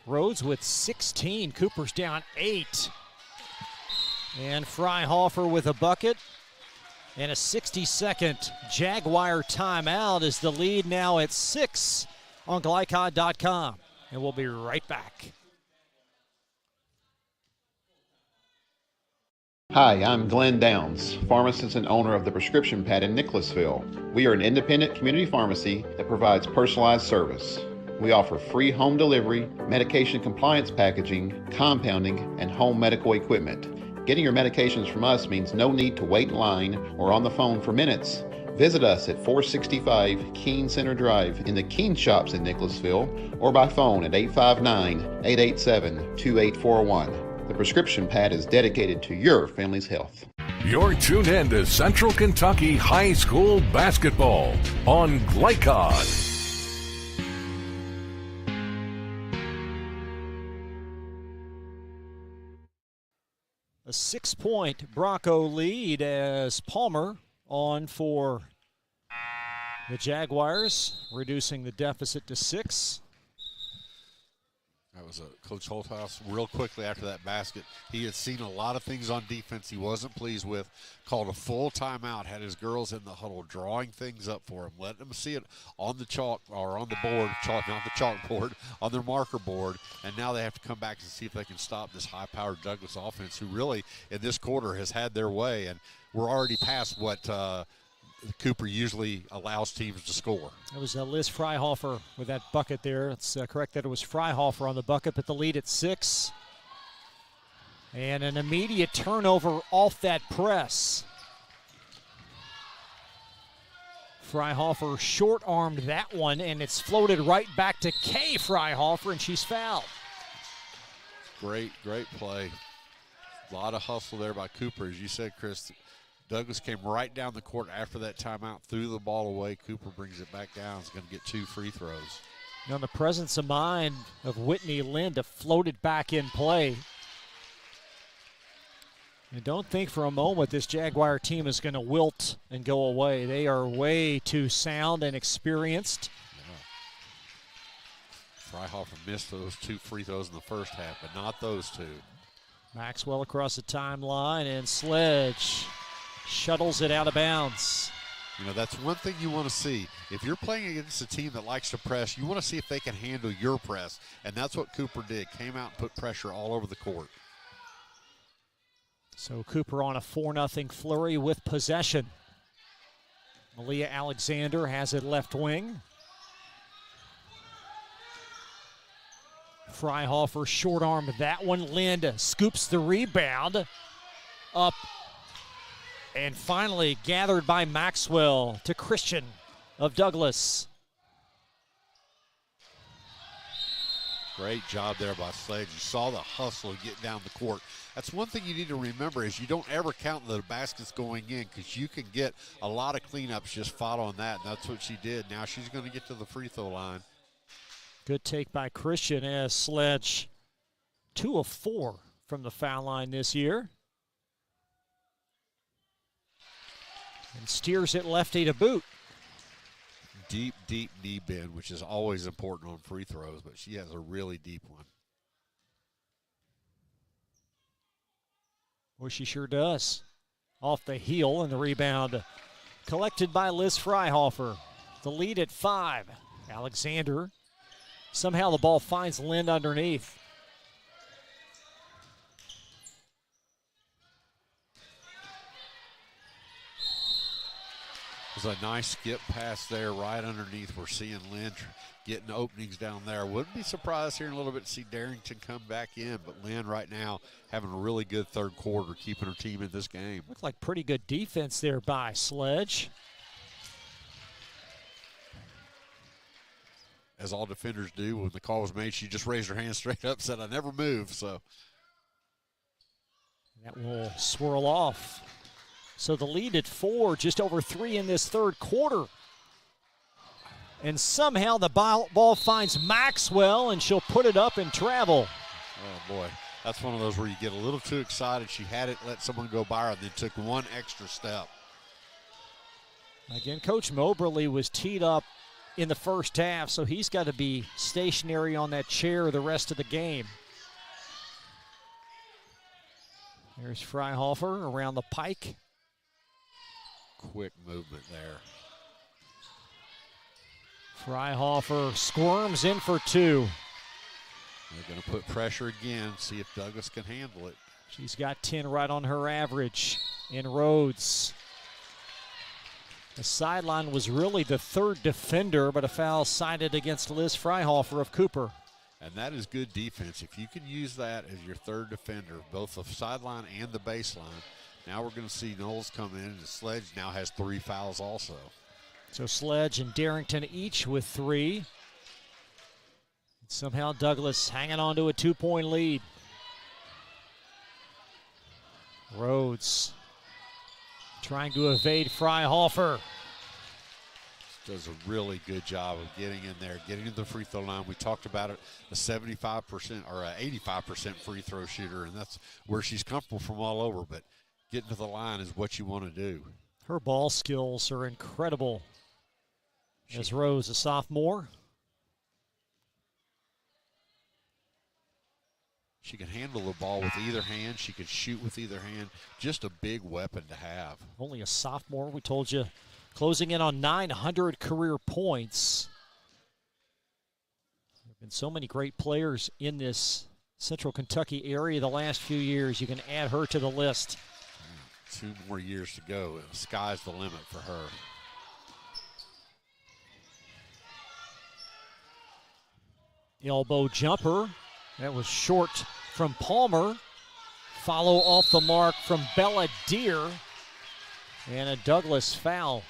Rhodes with 16. Cooper's down 8. And Freihofer with a bucket. And a 60-second Jaguar timeout is the lead now at 6 on Glycod.com. And we'll be right back. Hi, I'm Glenn Downs, pharmacist and owner of the Prescription Pad in Nicholasville. We are an independent community pharmacy that provides personalized service. We offer free home delivery, medication compliance packaging, compounding, and home medical equipment. Getting your medications from us means no need to wait in line or on the phone for minutes. Visit us at 465 Keene Center Drive in the Keene Shops in Nicholasville or by phone at 859-887-2841. The Prescription Pad is dedicated to your family's health. You're tuned in to Central Kentucky High School Basketball on Glycod. A 6-point Bronco lead as Palmer on for the Jaguars, reducing the deficit to 6. That was Coach Holthouse real quickly after that basket. He had seen a lot of things on defense he wasn't pleased with, called a full timeout, had his girls in the huddle drawing things up for him, letting them see it on the chalk or on the board, not the chalkboard, on their marker board, and now they have to come back and see if they can stop this high-powered Douglas offense who really, in this quarter, has had their way, and we're already past what Cooper usually allows teams to score. It was Liz Freihofer with that bucket there. It's correct that it was Freihofer on the bucket, but the lead at 6. And an immediate turnover off that press. Freihofer short-armed that one, and it's floated right back to Kay Freihofer, and she's fouled. Great play. A lot of hustle there by Cooper, as you said, Chris. Douglas came right down the court after that timeout, threw the ball away. Cooper brings it back down. He's going to get 2 free throws. Now the presence of mind of Whitney Lind to float it back in play. And don't think for a moment this Jaguar team is going to wilt and go away. They are way too sound and experienced. Yeah. Freihofer missed those 2 free throws in the first half, but not those 2. Maxwell across the timeline, and Sledge Shuttles it out of bounds. You know, that's one thing you want to see. If you're playing against a team that likes to press, you want to see if they can handle your press. And that's what Cooper did. Came out and put pressure all over the court. So Cooper on a 4-0 flurry with possession. Malia Alexander has it left wing. Freihofer short arm that one. Lind scoops the rebound. Up. And finally gathered by Maxwell to Christian of Douglas. Great job there by Sledge. You saw the hustle get down the court. That's one thing you need to remember is you don't ever count the baskets going in because you can get a lot of cleanups just following that, and that's what she did. Now she's going to get to the free throw line. Good take by Christian as Sledge 2 of 4 from the foul line this year. And steers it lefty to boot. Deep, deep knee bend, which is always important on free throws, but she has a really deep one. Well, she sure does. Off the heel, and the rebound collected by Liz Freihofer. The lead at 5. Alexander. Somehow the ball finds Lind underneath. There's a nice skip pass there right underneath. We're seeing Lind getting openings down there. Wouldn't be surprised here in a little bit to see Darrington come back in, but Lind right now having a really good third quarter, keeping her team in this game. Looked like pretty good defense there by Sledge. As all defenders do, when the call was made, she just raised her hand straight up, said, "I never move." So that will swirl off. So the lead at 4, just over 3 in this third quarter. And somehow the ball finds Maxwell, and she'll put it up and travel. Oh, boy. That's one of those where you get a little too excited. She had it, let someone go by her, and then took one extra step. Again, Coach Moberly was teed up in the first half, so he's got to be stationary on that chair the rest of the game. There's Freihofer around the pike. Quick movement there. Freihofer squirms in for 2. They're going to put pressure again, see if Douglas can handle it. She's got 10 right on her average. In Rhodes. The sideline was really the third defender, but a foul cited against Liz Freihofer of Cooper. And that is good defense. If you can use that as your third defender, both the sideline and the baseline, now we're going to see Knowles come in, and Sledge now has 3 fouls also. So Sledge and Darrington each with 3. Somehow Douglas hanging on to a 2-point lead. Rhodes trying to evade Freihofer. Does a really good job of getting in there, getting to the free throw line. We talked about it, a 75% or a 85% free throw shooter, and that's where she's comfortable from all over. But getting to the line is what you want to do. Her ball skills are incredible. As Rose, a sophomore. She can handle the ball with either hand. She can shoot with either hand. Just a big weapon to have. Only a sophomore, we told you. Closing in on 900 career points. There have been so many great players in this Central Kentucky area the last few years. You can add her to the list. 2 more years to go. The sky's the limit for her. Elbow jumper. That was short from Palmer. Follow off the mark from Bella Deer. And a Douglas foul.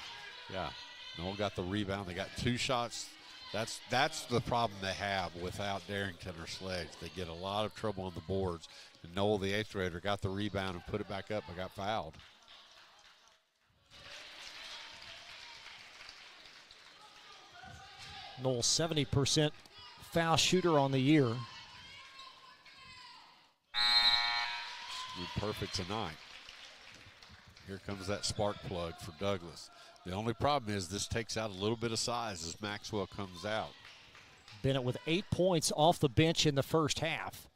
Yeah, Noel got the rebound. They got 2 shots. That's the problem they have without Darrington or Sledge. They get a lot of trouble on the boards. And Noel, the 8th grader, got the rebound and put it back up and got fouled. Noel, 70% foul shooter on the year. Perfect tonight. Here comes that spark plug for Douglas. The only problem is this takes out a little bit of size as Maxwell comes out. Bennett with 8 points off the bench in the first half.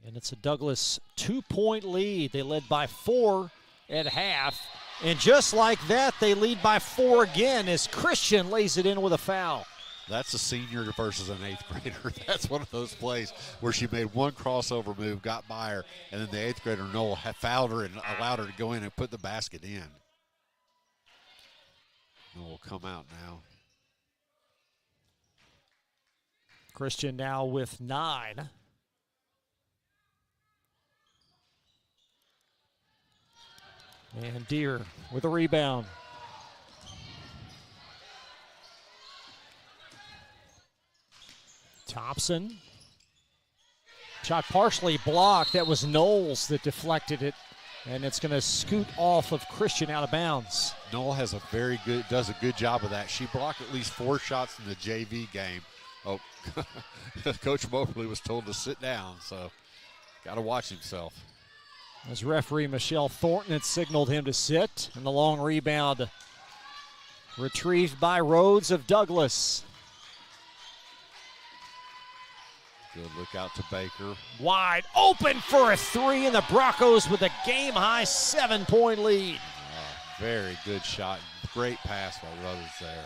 And it's a Douglas 2-point lead. They led by 4 at half. And just like that, they lead by 4 again as Christian lays it in with a foul. That's a senior versus an 8th grader. That's one of those plays where she made one crossover move, got by her, and then the 8th grader, Noel, fouled her and allowed her to go in and put the basket in. Noel will come out now. Christian now with 9. And Deere with a rebound. Thompson. Shot partially blocked. That was Knowles that deflected it. And it's going to scoot off of Christian out of bounds. Noel does a good job of that. She blocked at least 4 shots in the JV game. Oh, Coach Mobley was told to sit down, so got to watch himself. As referee Michelle Thornton had signaled him to sit, and the long rebound retrieved by Rhodes of Douglas. Good look out to Baker. Wide open for a 3, and the Broncos with a game-high 7-point lead. Very good shot. Great pass by Rhodes there.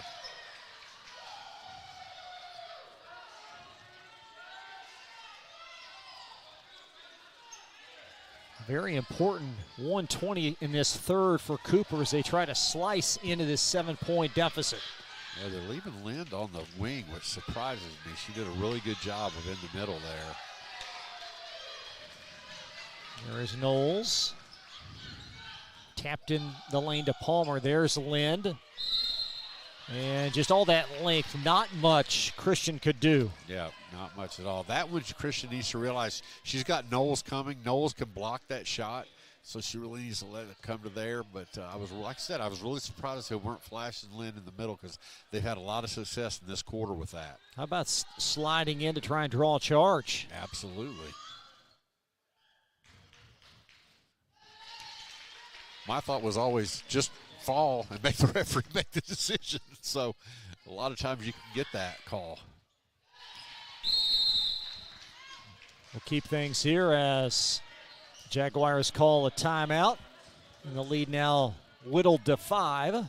Very important 120 in this third for Cooper as they try to slice into this 7-point deficit. Yeah, they're leaving Lind on the wing, which surprises me. She did a really good job of in the middle there. There is Knowles. Tapped in the lane to Palmer. There's Lind. And just all that length, not much Christian could do. Yeah, not much at all. That one, Christian needs to realize she's got Knowles coming. Knowles can block that shot, so she really needs to let it come to there. But I was really surprised they weren't flashing Lind in the middle because they've had a lot of success in this quarter with that. How about sliding in to try and draw a charge? Absolutely. My thought was always just fall and make the referee make the decision. So a lot of times you can get that call. We'll keep things here as Jaguars call a timeout. And the lead now whittled to 5.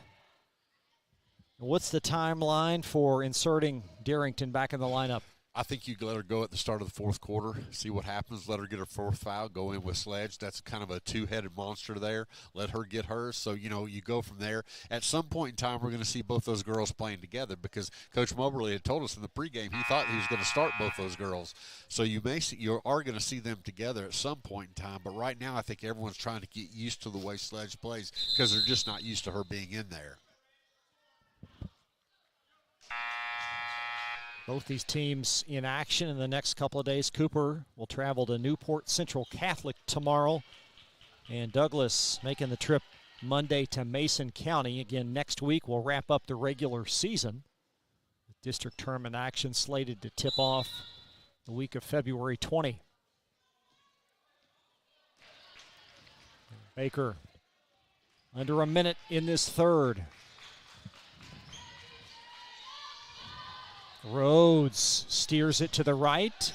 What's the timeline for inserting Darrington back in the lineup? I think you let her go at the start of the 4th quarter, see what happens, let her get her 4th foul, go in with Sledge. That's kind of a 2-headed monster there. Let her get hers. So, you go from there. At some point in time, we're going to see both those girls playing together because Coach Moberly had told us in the pregame he thought he was going to start both those girls. So you are going to see them together at some point in time. But right now, I think everyone's trying to get used to the way Sledge plays because they're just not used to her being in there. Both these teams in action in the next couple of days. Cooper will travel to Newport Central Catholic tomorrow. And Douglas making the trip Monday to Mason County. Again, next week we'll wrap up the regular season. The district tournament action slated to tip off the week of February 20. Baker under a minute in this third. Rhodes steers it to the right.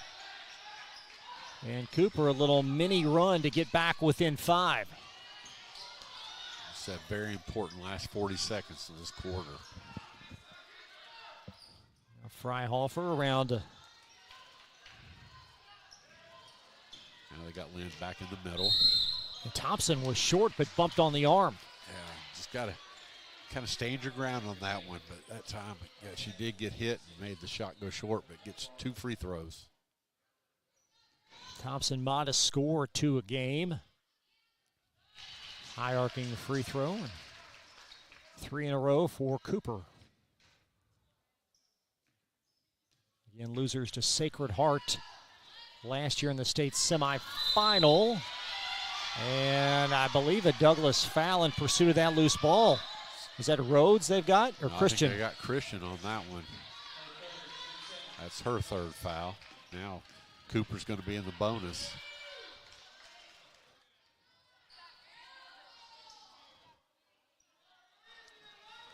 And Cooper, a little mini run to get back within 5. It's that very important last 40 seconds of this quarter. Freihofer around. Now they got Lind back in the middle. And Thompson was short but bumped on the arm. Yeah, just got to kind of stand your ground on that one, but that time, yeah, she did get hit and made the shot go short, but gets 2 free throws. Thompson, modest score, 2 a game. High arcing free throw, and 3 in a row for Cooper. Again, losers to Sacred Heart last year in the state semifinal. And I believe a Douglas foul in pursuit of that loose ball. Is that Rhodes they've got, or Christian? I think they got Christian on that one. That's her 3rd foul. Now Cooper's going to be in the bonus.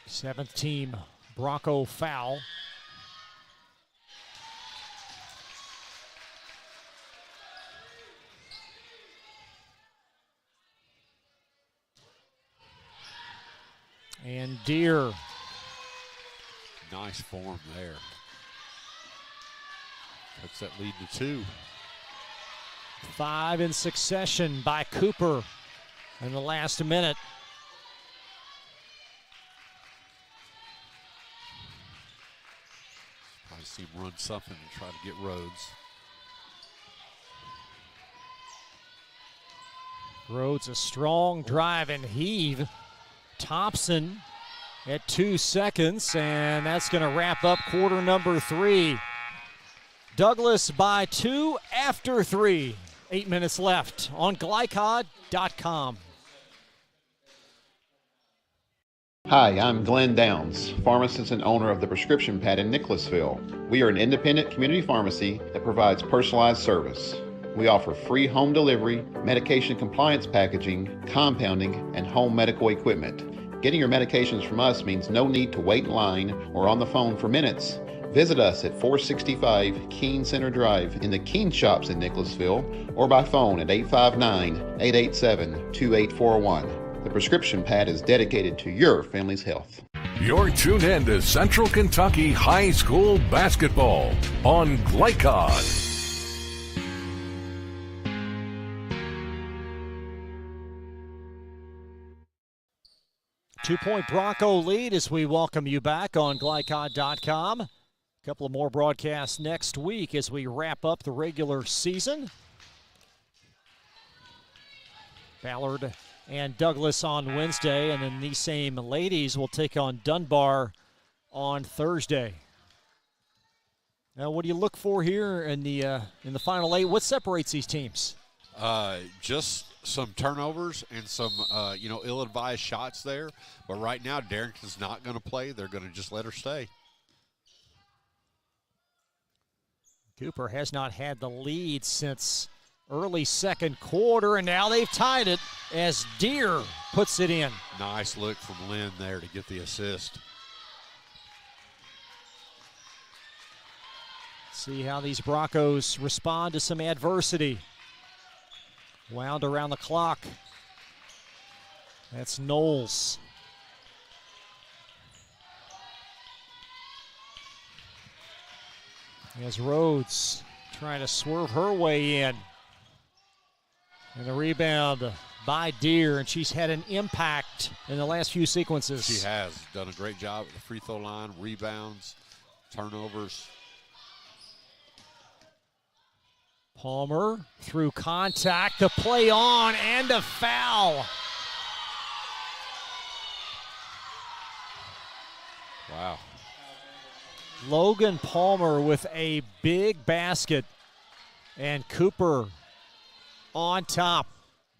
Seventh team Bronco foul. And Deere. Nice form there. Cuts that lead to 2. 5 in succession by Cooper in the last minute. I see him run something and try to get Rhodes. Rhodes a strong drive and heave. Thompson at 2 seconds, and that's going to wrap up quarter number 3. Douglas by 2 after 3. 8 minutes left on glycod.com. Hi, I'm Glenn Downs, pharmacist and owner of the Prescription Pad in Nicholasville. We are an independent community pharmacy that provides personalized service. We offer free home delivery, medication compliance packaging, compounding, and home medical equipment. Getting your medications from us means no need to wait in line or on the phone for minutes. Visit us at 465 Keene Center Drive in the Keene Shops in Nicholasville or by phone at 859-887-2841. The Prescription Pad is dedicated to your family's health. You're tuned in to Central Kentucky High School Basketball on Glycod. Two-point Bronco lead as we welcome you back on glycod.com. A couple of more broadcasts next week as we wrap up the regular season. Ballard and Douglas on Wednesday, and then these same ladies will take on Dunbar on Thursday. Now, what do you look for here in the final 8? What separates these teams? Just some turnovers and some, ill-advised shots there. But right now, Darrington's not going to play. They're going to just let her stay. Cooper has not had the lead since early second quarter, and now they've tied it as Deere puts it in. Nice look from Lynn there to get the assist. See how these Broncos respond to some adversity. Wound around the clock. That's Knowles. As Rhodes trying to swerve her way in. And the rebound by Deere, and she's had an impact in the last few sequences. She has done a great job at the free throw line, rebounds, turnovers. Palmer through contact, the play on, and a foul. Wow. Logan Palmer with a big basket, and Cooper on top.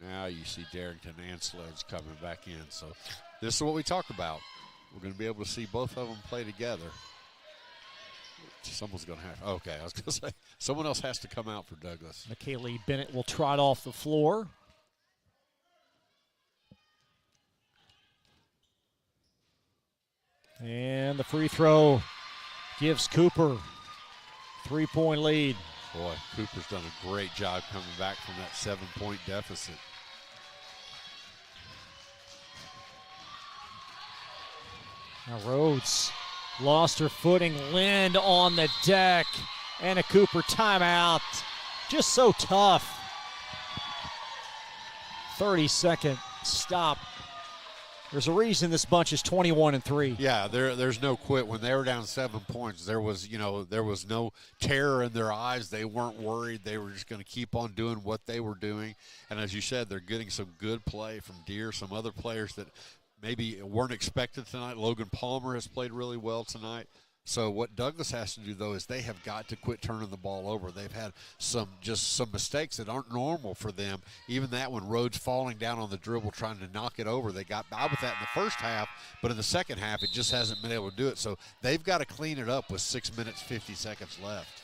Now you see Darrington and Sledge coming back in. So this is what we talk about. We're going to be able to see both of them play together. Someone's going to have, okay, I was going to say, someone else has to come out for Douglas. McKaylee Bennett will trot off the floor. And the free throw gives Cooper 3-point lead. Boy, Cooper's done a great job coming back from that 7-point deficit. Now Rhodes lost her footing. Lind on the deck. And a Cooper timeout. Just so tough. 30-second stop. There's a reason this bunch is 21-3. Yeah, there's no quit. When they were down 7 points, there was no terror in their eyes. They weren't worried. They were just going to keep on doing what they were doing. And as you said, they're getting some good play from Deere, some other players that maybe weren't expected tonight. Logan Palmer has played really well tonight. So what Douglas has to do, though, is they have got to quit turning the ball over. They've had some mistakes that aren't normal for them. Even that one, Rhodes falling down on the dribble trying to knock it over. They got by with that in the first half, but in the second half it just hasn't been able to do it. So they've got to clean it up with 6 minutes, 50 seconds left.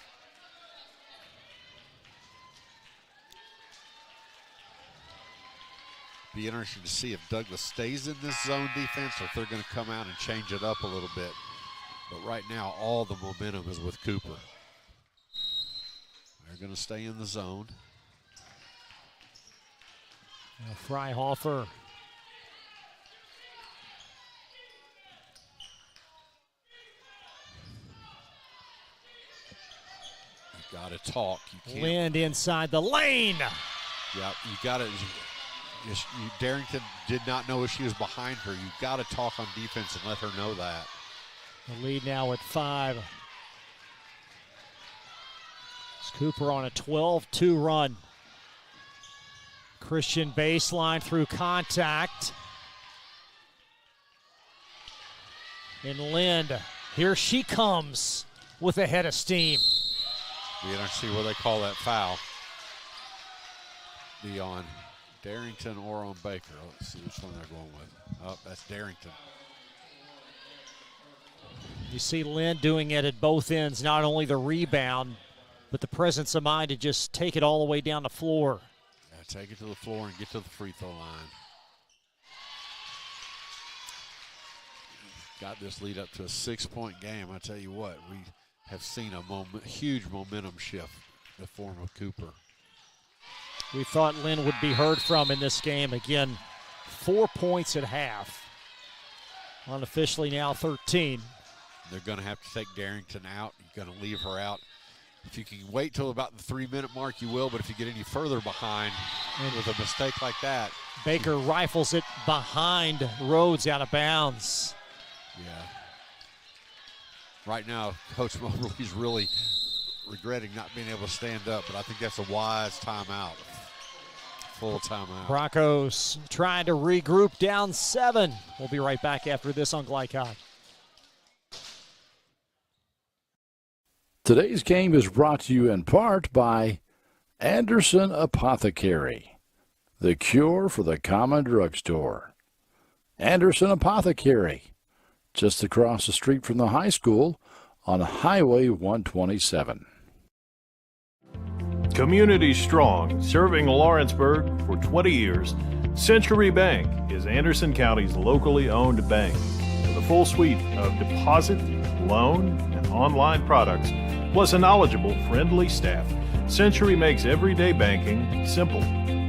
Be interesting to see if Douglas stays in this zone defense or if they're going to come out and change it up a little bit. But right now, all the momentum is with Cooper. They're going to stay in the zone. Now Freihofer Got to talk. You can't. Lind inside the lane. Yep, you got to. Darrington did not know if she was behind her. You got to talk on defense and let her know that. The lead now at 5. It's Cooper on a 12-2 run. Christian baseline through contact. And Lind, here she comes with a head of steam. We don't see where they call that foul. Be on Darrington or on Baker. Let's see which one they're going with. Oh, that's Darrington. You see Lind doing it at both ends, not only the rebound, but the presence of mind to just take it all the way down the floor. Yeah, take it to the floor and get to the free throw line. Got this lead up to a 6-point game. I tell you what, we have seen a huge momentum shift in the form of Cooper. We thought Lind would be heard from in this game. Again, 4 points at half. Unofficially now 13. They're going to have to take Darrington out. You're going to leave her out. If you can wait till about the 3-minute mark, you will. But if you get any further behind with a mistake like that. Baker rifles it behind Rhodes out of bounds. Yeah. Right now, Coach Mobley's really regretting not being able to stand up, but I think that's a wise timeout. Full timeout. Broncos trying to regroup, down 7. We'll be right back after this on Glycod. Today's game is brought to you in part by Anderson Apothecary, the cure for the common drugstore. Anderson Apothecary, just across the street from the high school on Highway 127. Community strong, serving Lawrenceburg for 20 years, Century Bank is Anderson County's locally owned bank with a full suite of deposit, loan, and online products, plus a knowledgeable, friendly staff. Century makes everyday banking simple.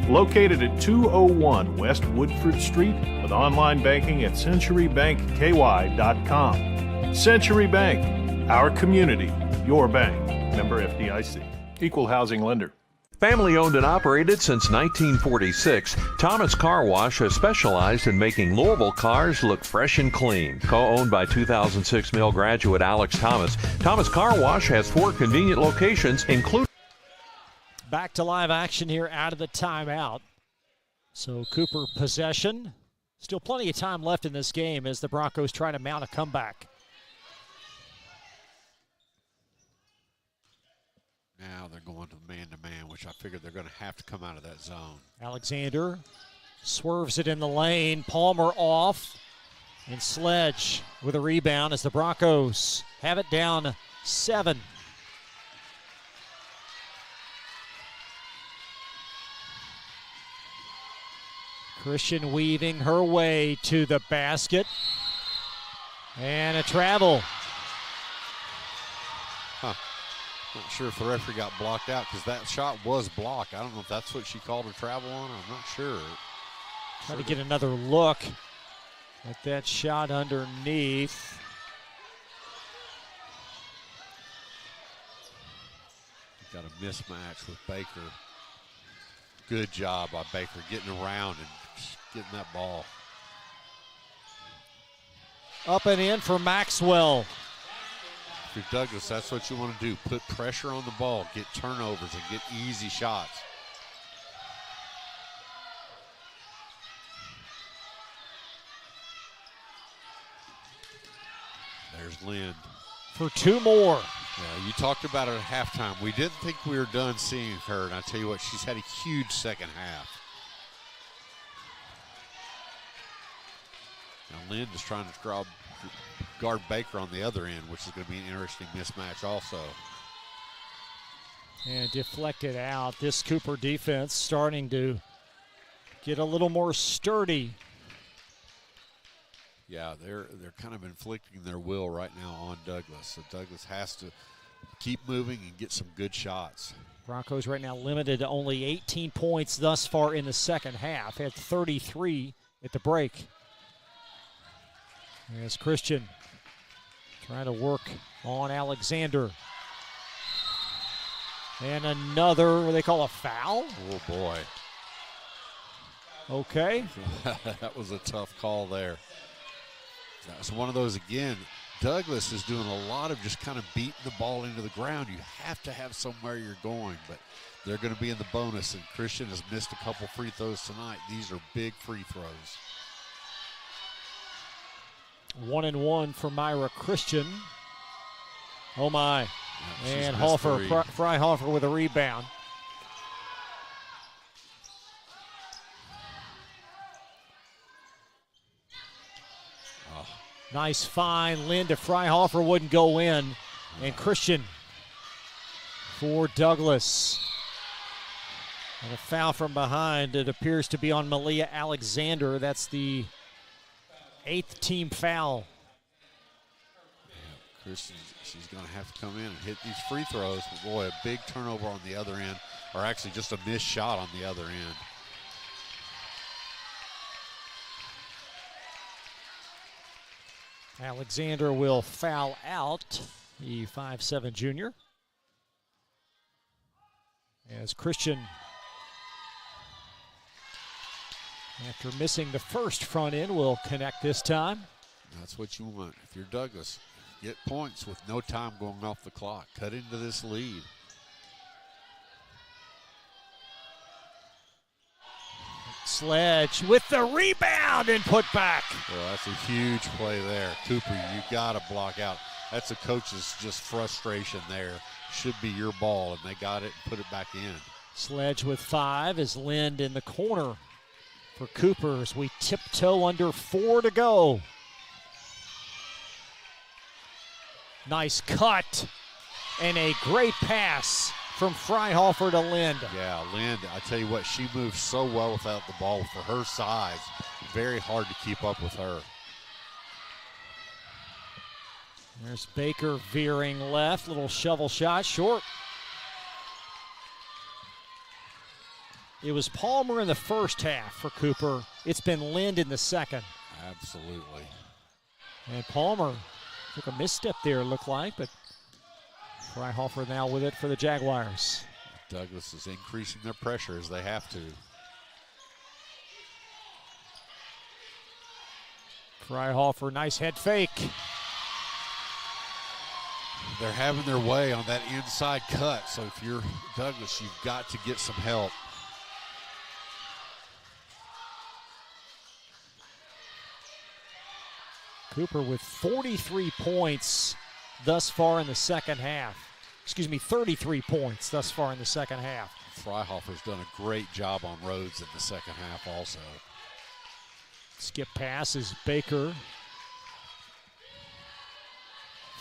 Located at 201 West Woodford Street with online banking at centurybankky.com. Century Bank, our community, your bank. Member FDIC. Equal housing lender. Family owned and operated since 1946, Thomas Car Wash has specialized in making Louisville cars look fresh and clean. Co-owned by 2006 Mill graduate Alex Thomas, Thomas Car Wash has 4 convenient locations, including. Back to live action here out of the timeout. So Cooper possession. Still plenty of time left in this game as the Broncos try to mount a comeback. Now they're going to man-to-man, which I figured they're going to have to come out of that zone. Alexander swerves it in the lane. Palmer off. And Sledge with a rebound as the Broncos have it down 7. Christian weaving her way to the basket. And a travel. Not sure if the referee got blocked out because that shot was blocked. I don't know if that's what she called a travel on. I'm not sure. Try to get another look at that shot underneath. Got a mismatch with Baker. Good job by Baker getting around and getting that ball. Up and in for Maxwell. If you're Douglas, that's what you want to do. Put pressure on the ball, get turnovers, and get easy shots. There's Lind. For 2 more. Yeah, you talked about it at halftime. We didn't think we were done seeing her, and I tell you what, she's had a huge second half. Now Lind is trying to guard Baker on the other end, which is going to be an interesting mismatch also. And deflected out. This Cooper defense starting to get a little more sturdy. Yeah, they're kind of inflicting their will right now on Douglas. So Douglas has to keep moving and get some good shots. Broncos right now limited to only 18 points thus far in the second half. Had 33 at the break. There's Christian trying to work on Alexander. And another, what they call a foul? Oh, boy. Okay. That was a tough call there. That was one of those, again, Douglas is doing a lot of just kind of beating the ball into the ground. You have to have somewhere you're going, but they're going to be in the bonus, and Christian has missed a couple free throws tonight. These are big free throws. 1-1 for Myra Christian. Oh, my. Yeah, and Hofer, Fryhofer with a rebound. Oh. Nice find. Lynn to Fryhofer, wouldn't go in. And Christian for Douglas. And a foul from behind. It appears to be on Malia Alexander. That's the 8th team foul. Yeah, Christian, she's going to have to come in and hit these free throws. But boy, a big turnover on the other end, or actually just a missed shot on the other end. Alexander will foul out, the 5'7" junior. As Christian, after missing the first front end, will connect this time. That's what you want. If you're Douglas, get points with no time going off the clock. Cut into this lead. Sledge with the rebound and put back. Well, that's a huge play there. Cooper, you got to block out. That's a coach's just frustration there. Should be your ball, and they got it and put it back in. Sledge with 5 is Lind in the corner for Cooper as we tiptoe under 4 to go. Nice cut and a great pass from Fryhofer to Lind. Yeah, Lind, I tell you what, she moves so well without the ball for her size. Very hard to keep up with her. There's Baker veering left, little shovel shot, short. It was Palmer in the first half for Cooper. It's been Lind in the second. Absolutely. And Palmer took a misstep there, it looked like, but Fryhofer now with it for the Jaguars. Douglas is increasing their pressure as they have to. Fryhofer, nice head fake. They're having their way on that inside cut, so if you're Douglas, you've got to get some help. Cooper with 43 points thus far in the second half. 33 points thus far in the second half. Fryhofer's done a great job on Rhodes in the second half also. Skip pass is Baker.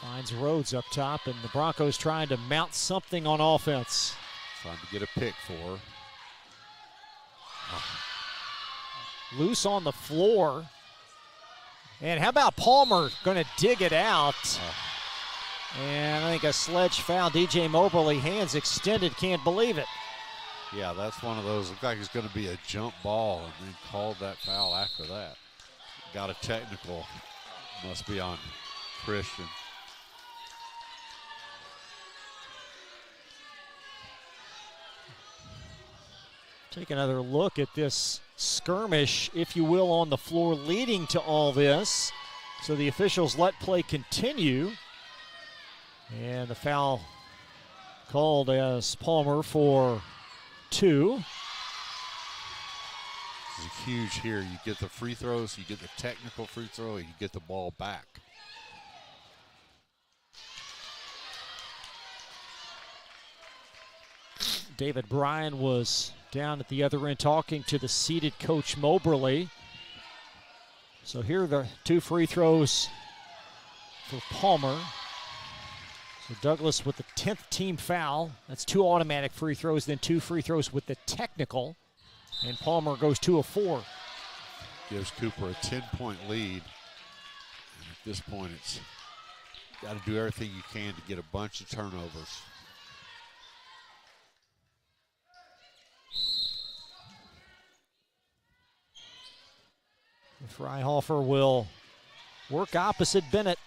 Finds Rhodes up top, and the Broncos trying to mount something on offense. Trying to get a pick for her. Loose on the floor. And how about Palmer going to dig it out? And I think a Sledge foul. DJ Moberly, hands extended, can't believe it. Yeah, that's one of those. Looked like it's going to be a jump ball, and then called that foul after that. Got a technical. Must be on Christian. Take another look at this skirmish, if you will, on the floor leading to all this. So the officials let play continue. And the foul called as Palmer for 2. This is huge here. You get the free throws, you get the technical free throw, you get the ball back. David Bryan was down at the other end talking to the seated coach Moberly. So here are the 2 free throws for Palmer. So Douglas with the 10th team foul. That's 2 automatic free throws, then 2 free throws with the technical. And Palmer goes 2 of 4. Gives Cooper a 10-point lead. And at this point, it's got to do everything you can to get a bunch of turnovers. Fryhofer will work opposite Bennett.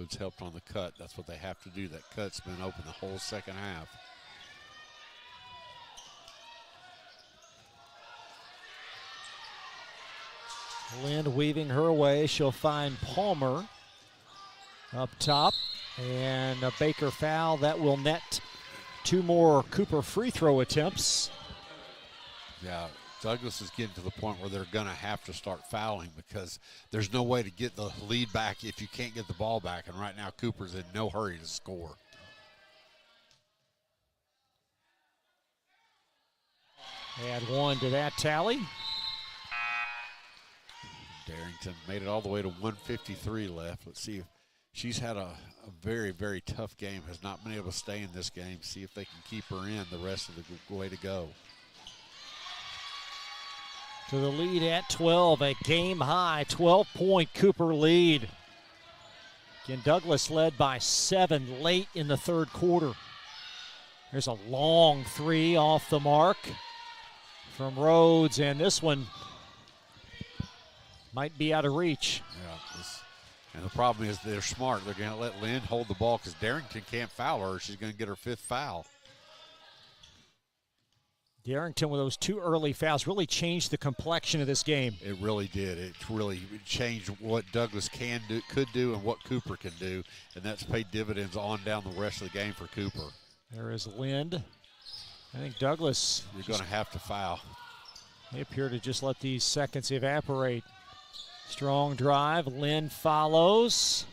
Woods helped on the cut. That's what they have to do. That cut's been open the whole second half. Lind weaving her way. She'll find Palmer up top. And a Baker foul that will net 2 more Cooper free throw attempts. Yeah, Douglas is getting to the point where they're going to have to start fouling because there's no way to get the lead back if you can't get the ball back. And right now Cooper's in no hurry to score. Add 1 to that tally. Darrington made it all the way to 153 left. Let's see if she's had a very, very tough game, has not been able to stay in this game. See if they can keep her in the rest of the way to go. To the lead at 12, a game high 12-point Cooper lead. Again, Douglas led by 7 late in the third quarter. There's a long 3 off the mark from Rhodes, and this one might be out of reach. Yeah, and the problem is they're smart. They're going to let Lind hold the ball because Darrington can't foul her. She's going to get her 5th foul. Darrington with those 2 early fouls really changed the complexion of this game. It really did. It really changed what Douglas could do, and what Cooper can do, and that's paid dividends on down the rest of the game for Cooper. There is Lind. I think Douglas. You're going to have to foul. They appear to just let these seconds evaporate. Strong drive. Lind follows.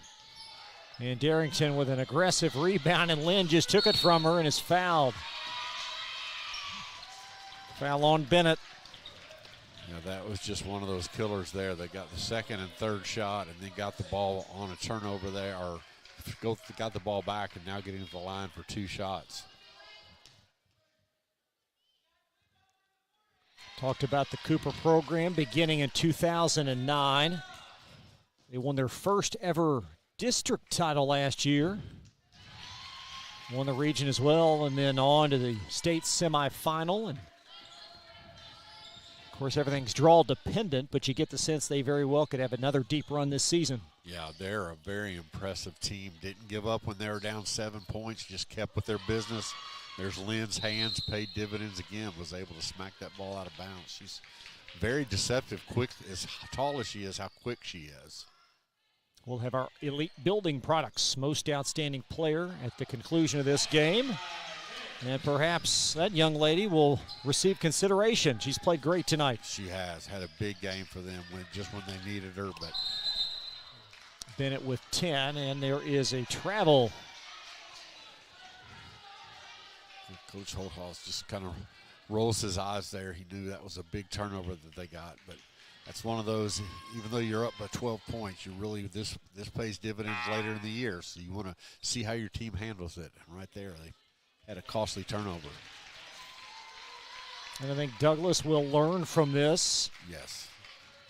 And Darrington with an aggressive rebound, and Lind just took it from her and is fouled. Foul on Bennett. Yeah, that was just one of those killers there. They got the second and third shot and then got the ball on a turnover there, or got the ball back and now getting to the line for 2 shots. Talked about the Cooper program beginning in 2009. They won their first ever district title last year. Won the region as well, and then on to the state semifinal. And of course, everything's draw dependent, but you get the sense they very well could have another deep run this season. Yeah, they're a very impressive team. Didn't give up when they were down 7 points, just kept with their business. There's Lynn's hands, paid dividends again, was able to smack that ball out of bounds. She's very deceptive, quick, as tall as she is, how quick she is. We'll have our Elite Building Products Most Outstanding Player at the conclusion of this game. And perhaps that young lady will receive consideration. She's played great tonight. She has had a big game for them just when they needed her. But Bennett with 10, and there is a travel. Coach Holthaus just kind of rolls his eyes there. He knew that was a big turnover that they got. But that's one of those, even though you're up by 12 points, you really, this pays dividends later in the year. So you want to see how your team handles it. And right there, they had a costly turnover. And I think Douglas will learn from this. Yes.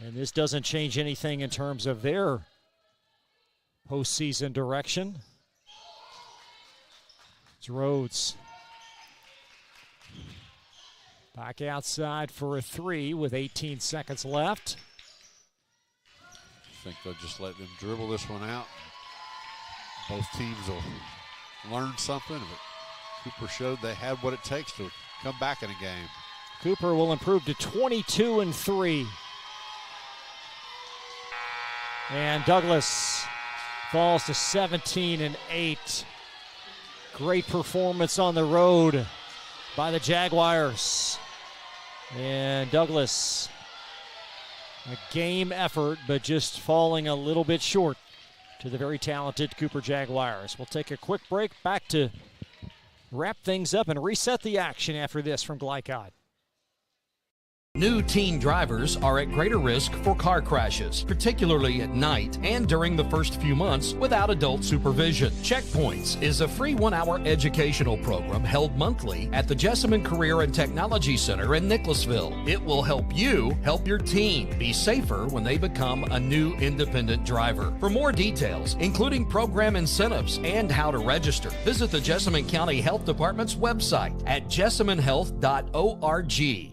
And this doesn't change anything in terms of their postseason direction. It's Rhodes. Back outside for a 3 with 18 seconds left. I think they'll just let them dribble this one out. Both teams will learn something, but Cooper showed they had what it takes to come back in a game. Cooper will improve to 22-3. And Douglas falls to 17-8. Great performance on the road by the Jaguars. And Douglas, a game effort, but just falling a little bit short to the very talented Cooper Jaguars. We'll take a quick break, back to wrap things up and reset the action after this from Glycod. New teen drivers are at greater risk for car crashes, particularly at night and during the first few months without adult supervision. Checkpoints is a free 1-hour educational program held monthly at the Jessamine Career and Technology Center in Nicholasville. It will help you help your teen be safer when they become a new independent driver. For more details, including program incentives and how to register, visit the Jessamine County Health Department's website at jessaminehealth.org.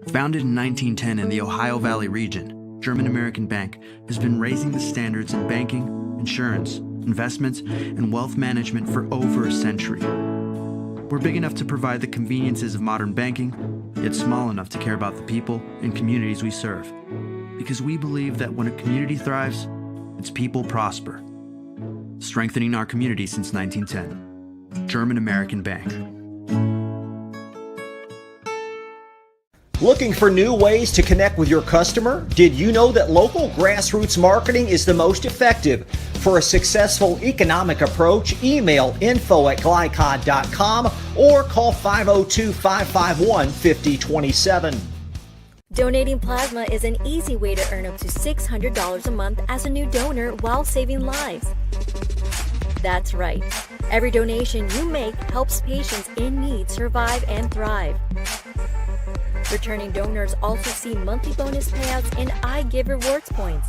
Founded in 1910 in the Ohio Valley region, German American Bank has been raising the standards in banking, insurance, investments, and wealth management for over a century. We're big enough to provide the conveniences of modern banking, yet small enough to care about the people and communities we serve. Because we believe that when a community thrives, its people prosper. Strengthening our community since 1910. German American Bank. Looking for new ways to connect with your customer? Did you know that local grassroots marketing is the most effective? For a successful economic approach, email info@glycod.com or call 502-551-5027. Donating plasma is an easy way to earn up to $600 a month as a new donor while saving lives. That's right. Every donation you make helps patients in need survive and thrive. Returning donors also see monthly bonus payouts and I Give rewards points.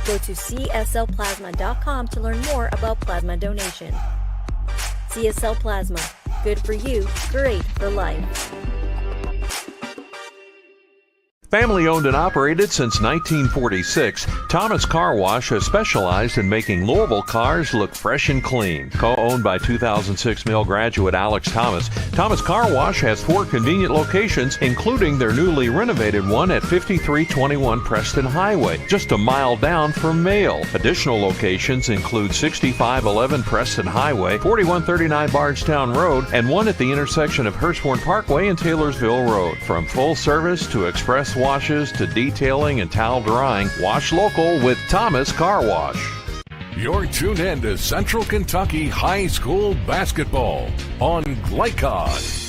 Go to cslplasma.com to learn more about plasma donation. CSL Plasma. Good for you, great for life. Family owned and operated since 1946, Thomas Car Wash has specialized in making Louisville cars look fresh and clean. Co-owned by 2006 Mill graduate Alex Thomas, Thomas Car Wash has 4 convenient locations, including their newly renovated one at 5321 Preston Highway, just a mile down from Mail. Additional locations include 6511 Preston Highway, 4139 Bardstown Road, and one at the intersection of Hurstbourne Parkway and Taylorsville Road. From full service to express washes to detailing and towel drying, wash local with Thomas Car Wash. You're tuned in to Central Kentucky High School Basketball on Glycod.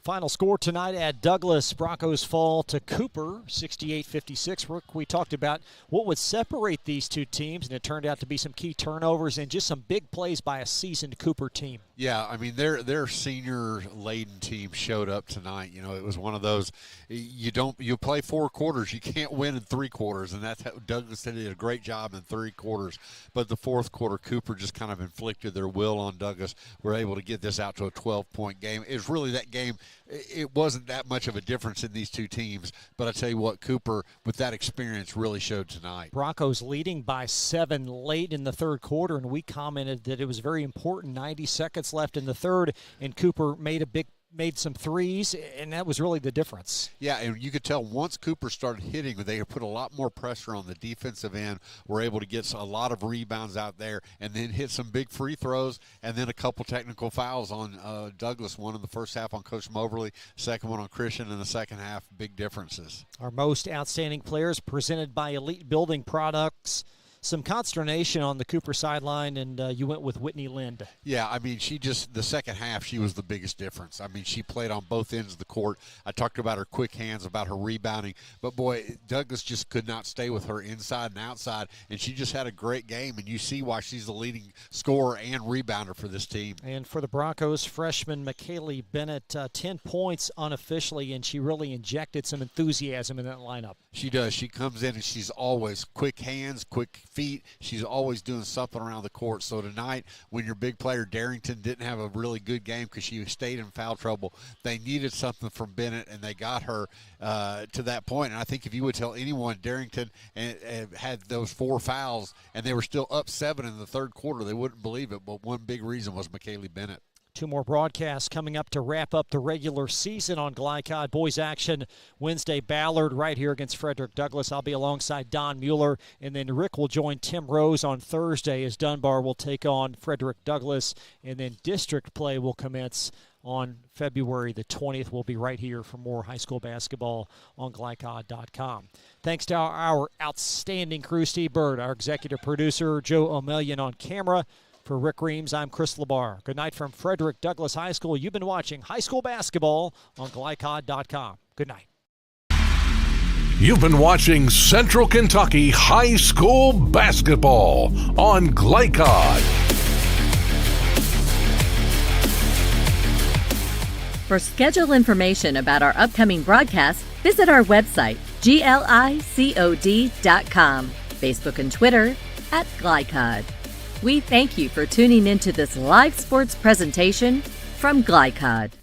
Final score tonight at Douglas. Broncos fall to Cooper, 68-56. Rook, we talked about what would separate these two teams, and it turned out to be some key turnovers and just some big plays by a seasoned Cooper team. Yeah, I mean, their senior-laden team showed up tonight. You know, it was one of those, you play 4 quarters, you can't win in 3 quarters, and that's how Douglas did a great job in 3 quarters. But the 4th quarter, Cooper just kind of inflicted their will on Douglas. We're able to get this out to a 12-point game. It was really that game. It wasn't that much of a difference in these two teams, but I tell you what, Cooper, with that experience, really showed tonight. Broncos leading by 7 late in the 3rd quarter, and we commented that it was very important. 90 seconds left in the 3rd, and Cooper made some threes, and that was really the difference. Yeah, and you could tell once Cooper started hitting, they put a lot more pressure on the defensive end, were able to get a lot of rebounds out there, and then hit some big free throws, and then a couple technical fouls on Douglas. One in the first half on Coach Moberly, second one on Christian in the second half. Big differences. Our most outstanding players presented by Elite Building Products. Some consternation on the Cooper sideline, and you went with Whitney Lind. Yeah, I mean, the second half, she was the biggest difference. I mean, she played on both ends of the court. I talked about her quick hands, about her rebounding. But, boy, Douglas just could not stay with her inside and outside, and she just had a great game. And you see why she's the leading scorer and rebounder for this team. And for the Broncos, freshman McKaylee Bennett, 10 points unofficially, and she really injected some enthusiasm in that lineup. She does. She comes in, and she's always quick hands, quick feet. She's always doing something around the court. So tonight, when your big player Darrington didn't have a really good game because she stayed in foul trouble, they needed something from Bennett, and they got her to that point. And I think if you would tell anyone Darrington had those 4 fouls and they were still up 7 in the 3rd quarter, they wouldn't believe it. But one big reason was McKaylee Bennett. 2 more broadcasts coming up to wrap up the regular season on Glycod. Boys action Wednesday, Ballard right here against Frederick Douglass. I'll be alongside Don Mueller, and then Rick will join Tim Rose on Thursday as Dunbar will take on Frederick Douglass, and then district play will commence on February the 20th. We'll be right here for more high school basketball on glycod.com. Thanks to our outstanding crew, Steve Bird, our executive producer, Joe O'Melion on camera. For Rick Reams, I'm Chris LeBar. Good night from Frederick Douglass High School. You've been watching high school basketball on glycod.com. Good night. You've been watching Central Kentucky High School Basketball on Glycod. For schedule information about our upcoming broadcasts, visit our website, glycod.com, Facebook and Twitter @Glycod. We thank you for tuning into this live sports presentation from Glycod.